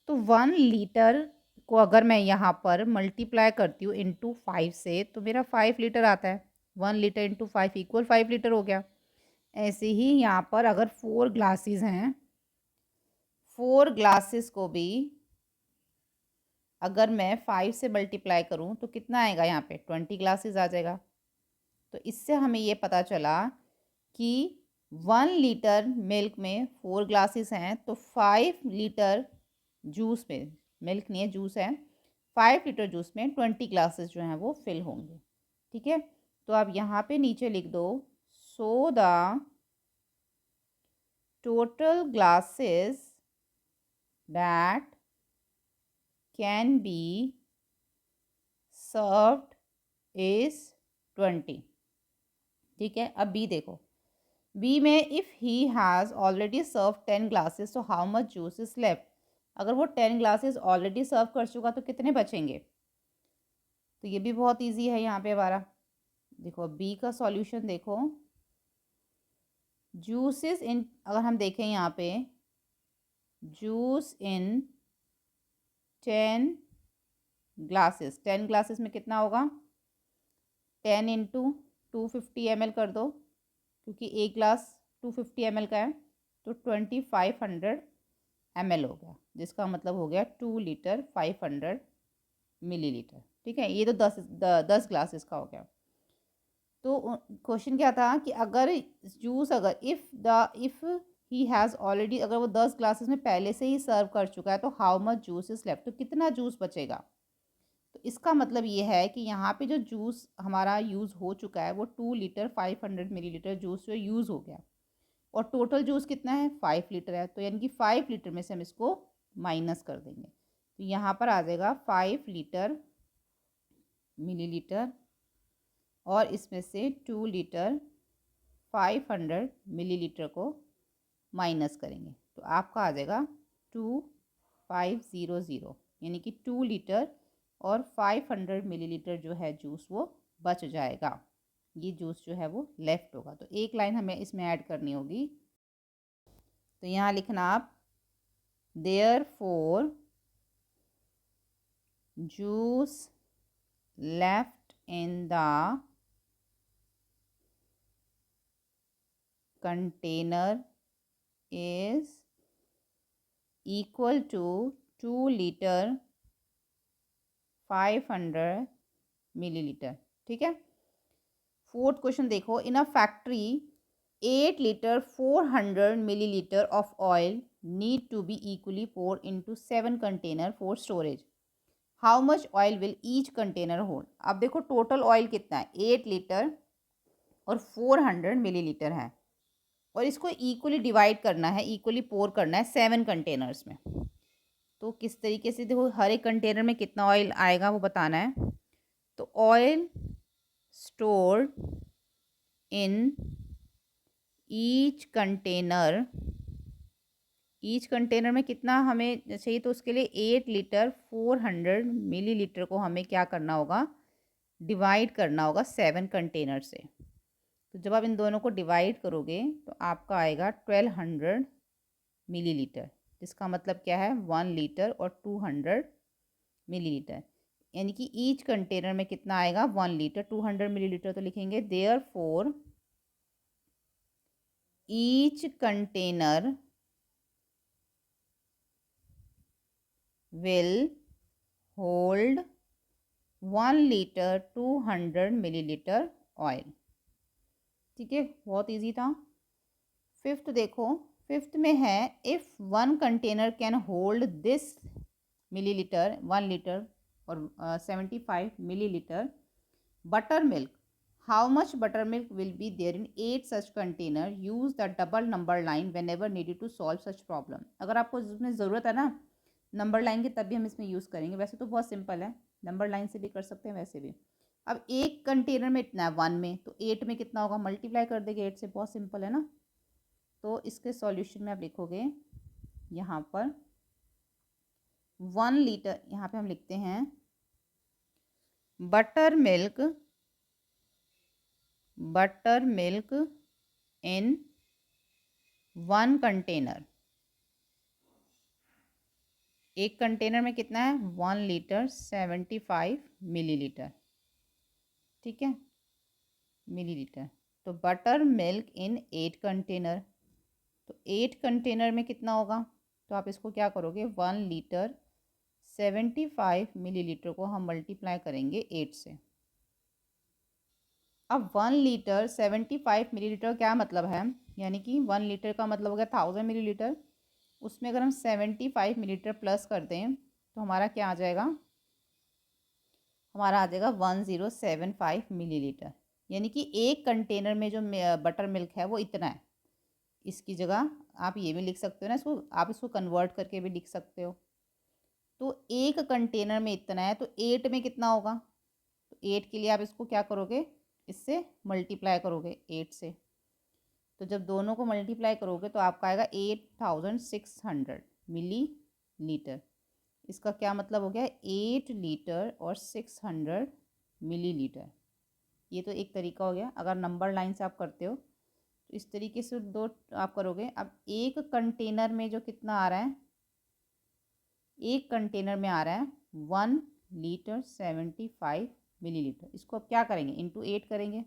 तो 1 लीटर को अगर मैं यहाँ पर मल्टीप्लाई करती हूँ इंटू 5 से, तो मेरा 5 लीटर आता है। 1 लीटर इंटू 5 इक्वल 5 लीटर हो गया। ऐसे ही यहाँ पर अगर 4 ग्लासेस हैं, 4 ग्लासेस को भी अगर मैं 5 से मल्टीप्लाई करूँ तो कितना आएगा? यहाँ पे 20 ग्लासेस आ जाएगा। तो इससे हमें ये पता चला कि 1 लीटर मिल्क में 4 ग्लासेस हैं, तो 5 लीटर जूस में, मिल्क नहीं है जूस है, 5 लीटर जूस में 20 ग्लासेस जो हैं वो फिल होंगे। ठीक है, तो आप यहाँ पे नीचे लिख दो, so the total glasses that can be served is 20। ठीक है, अब बी देखो, बी में if he has already serve 10 glasses, तो how much juice is left. अगर वो 10 ग्लासेस ऑलरेडी सर्व कर चुका तो कितने बचेंगे? तो ये भी बहुत इजी है यहाँ पे हमारा। देखो बी का सॉल्यूशन देखो, जूसेस इन, अगर हम देखें यहाँ पे जूस इन 10 ग्लासेस, 10 ग्लासेस में कितना होगा, 10 इंटू 250 ml कर दो, क्योंकि एक ग्लास 250 ml का है, तो 2500 ml हो गया, जिसका मतलब हो गया 2 लीटर 500 ml। ठीक है, ये तो 10 ग्लासेस का हो गया। तो क्वेश्चन क्या था कि अगर जूस, अगर इफ़ ही हैज़ ऑलरेडी, अगर वो 10 ग्लासेस में पहले से ही सर्व कर चुका है, तो how much juice is left, तो कितना जूस बचेगा। तो इसका मतलब ये है कि यहाँ पे जो जूस हमारा यूज़ हो चुका है वो 2 लीटर 500 ml जूस जो यूज़ हो गया, और टोटल जूस कितना है 5 लीटर है, तो यानी कि 5 लीटर में से हम इसको माइनस कर देंगे, तो यहाँ पर आ जाएगा 5 लीटर मिलीलीटर, और इसमें से 2 लीटर 500 ml को माइनस करेंगे, तो आपका आ जाएगा 2500, यानी कि 2 लीटर और 500 ml जो है जूस वो बच जाएगा। ये जूस जो है वो लेफ्ट होगा, तो एक लाइन हमें इसमें ऐड करनी होगी। तो यहाँ लिखना आप, therefore juice left in the container is equal to 2 litre 500 millilitre. ठीक है, फोर्थ क्वेश्चन देखो, in a factory 8 litre 400 millilitre of oil need to be equally pour into 7 container for storage, how much oil will each container hold. अब देखो टोटल ऑयल कितना है, 8 लीटर और 400 मिलीलीटर है, और इसको इक्वली डिवाइड करना है, इक्वली पोर करना है 7 कंटेनर्स में। तो किस तरीके से, देखो हर एक कंटेनर में कितना ऑयल आएगा वो बताना है। तो oil stored in each container, each container में कितना हमें चाहिए, तो उसके लिए 8 लीटर 400 मिलीलीटर को हमें क्या करना होगा, डिवाइड करना होगा 7 कंटेनर से। तो जब आप इन दोनों को डिवाइड करोगे तो आपका आएगा 1200 मिलीलीटर, जिसका मतलब क्या है 1 लीटर और 200 मिलीलीटर, यानी कि ईच कंटेनर में कितना आएगा 1 लीटर 200 मिलीलीटर। तो लिखेंगे therefore each container will hold 1 litre 200 millilitre oil. ठीक है, बहुत इजी था। फिफ्थ देखो, फिफ्थ में है, if 1 container can hold this millilitre 1 litre और 75 millilitre butter milk, how much butter milk will be there in 8 such container, use the double number line whenever needed to solve such problem. अगर आपको इसमें ज़रूरत है ना नंबर लाइन की, तब भी हम इसमें यूज़ करेंगे, वैसे तो बहुत सिंपल है, नंबर लाइन से भी कर सकते हैं वैसे भी। अब एक कंटेनर में इतना है 1 में, तो 8 में कितना होगा, मल्टीप्लाई कर देंगे 8 से, बहुत सिंपल है ना। तो इसके सॉल्यूशन में आप लिखोगे यहाँ पर 1 लीटर, यहाँ पे हम लिखते हैं बटर मिल्क इन 1 कंटेनर, एक कंटेनर में कितना है 1 लीटर 75 मिलीलीटर। ठीक है, मिलीलीटर, तो बटर मिल्क इन 8 कंटेनर, तो 8 कंटेनर में कितना होगा, तो आप इसको क्या करोगे 1 लीटर 75 मिलीलीटर को हम मल्टीप्लाई करेंगे 8 से। अब 1 लीटर 75 मिलीलीटर क्या मतलब है, यानी कि 1 लीटर का मतलब हो गया 1000 मिलीलीटर, उसमें अगर हम 75 मिलीलीटर प्लस कर दें तो हमारा क्या आ जाएगा, हमारा आ जाएगा 1075 मिलीलीटर, यानी कि एक कंटेनर में जो बटर मिल्क है वो इतना है। इसकी जगह आप ये भी लिख सकते हो ना, इसको आप इसको कन्वर्ट करके भी लिख सकते हो। तो एक कंटेनर में इतना है, तो 8 में कितना होगा, तो 8 के लिए आप इसको क्या करोगे, इससे मल्टीप्लाई करोगे 8 से, तो जब दोनों को मल्टीप्लाई करोगे तो आपका आएगा 8600 मिलीलीटर। इसका क्या मतलब हो गया, 8 लीटर और 600 मिलीलीटर। ये तो एक तरीका हो गया। अगर नंबर लाइन से आप करते हो तो इस तरीके से दो आप करोगे। अब एक कंटेनर में जो कितना आ रहा है, एक कंटेनर में आ रहा है 1 लीटर 75 मिलीलीटर। इसको अब क्या करेंगे, इंटू 8 करेंगे।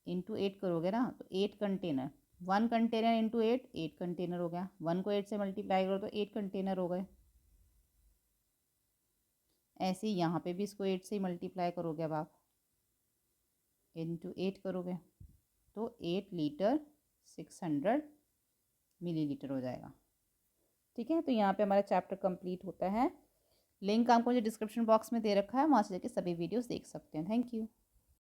इंटू 8 करोगे ना तो 8 कंटेनर, 1 कंटेनर इंटू 8, 8 कंटेनर हो गया। 1 को 8 से मल्टीप्लाई करो तो 8 कंटेनर हो गए। ऐसे ही यहाँ पे भी इसको 8 से ही मल्टीप्लाई करोगे। अब आप इंटू 8 करोगे तो 8 लीटर 600 मिलीलीटर हो जाएगा। ठीक है, तो यहाँ पे हमारा चैप्टर कंप्लीट होता है। लिंक आपको जो डिस्क्रिप्शन बॉक्स में दे रखा है, वहाँ से जाके सभी वीडियोस देख सकते हैं। Thank you.